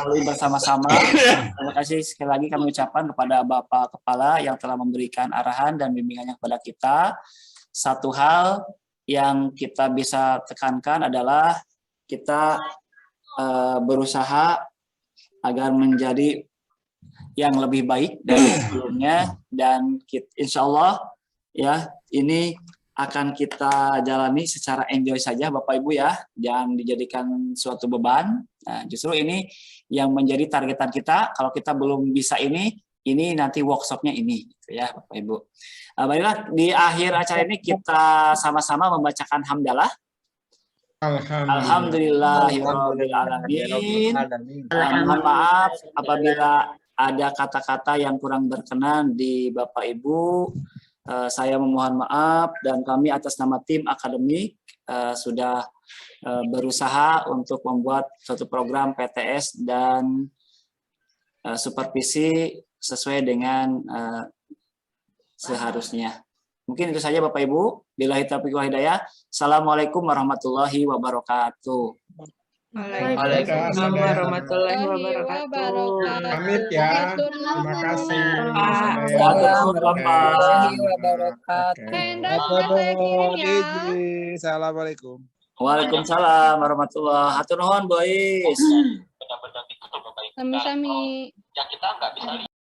lalui bersama-sama. Terima kasih sekali lagi kami ucapkan kepada Bapak Kepala yang telah memberikan arahan dan bimbingannya kepada kita. Satu hal yang kita bisa tekankan adalah kita berusaha agar menjadi yang lebih baik dari sebelumnya, dan insya Allah ya ini akan kita jalani secara enjoy saja Bapak Ibu ya, jangan dijadikan suatu beban. Nah, justru ini yang menjadi targetan kita. Kalau kita belum bisa ini nanti workshopnya ini, gitu ya Bapak Ibu. Baiklah, di akhir acara ini kita sama-sama membacakan hamdalah. Alhamdulillahirabbil alamin. Mohon maaf apabila ada kata-kata yang kurang berkenan di Bapak Ibu. Saya memohon maaf, dan kami atas nama tim akademik sudah berusaha untuk membuat suatu program PTS dan supervisi sesuai dengan seharusnya. Mungkin itu saja Bapak Ibu. Billahi taufiq wal hidayah. Assalamualaikum warahmatullahi wabarakatuh. Waalaikumsalam warahmatullahi wabarakatuh. Pamit ya. Terima kasih. Warahmatullahi wabarakatuh. Assalamualaikum. Waalaikumsalam warahmatullahi wabarakatuh. Hatur nuhun, boys. Sami-sami. Ya kita nggak bisa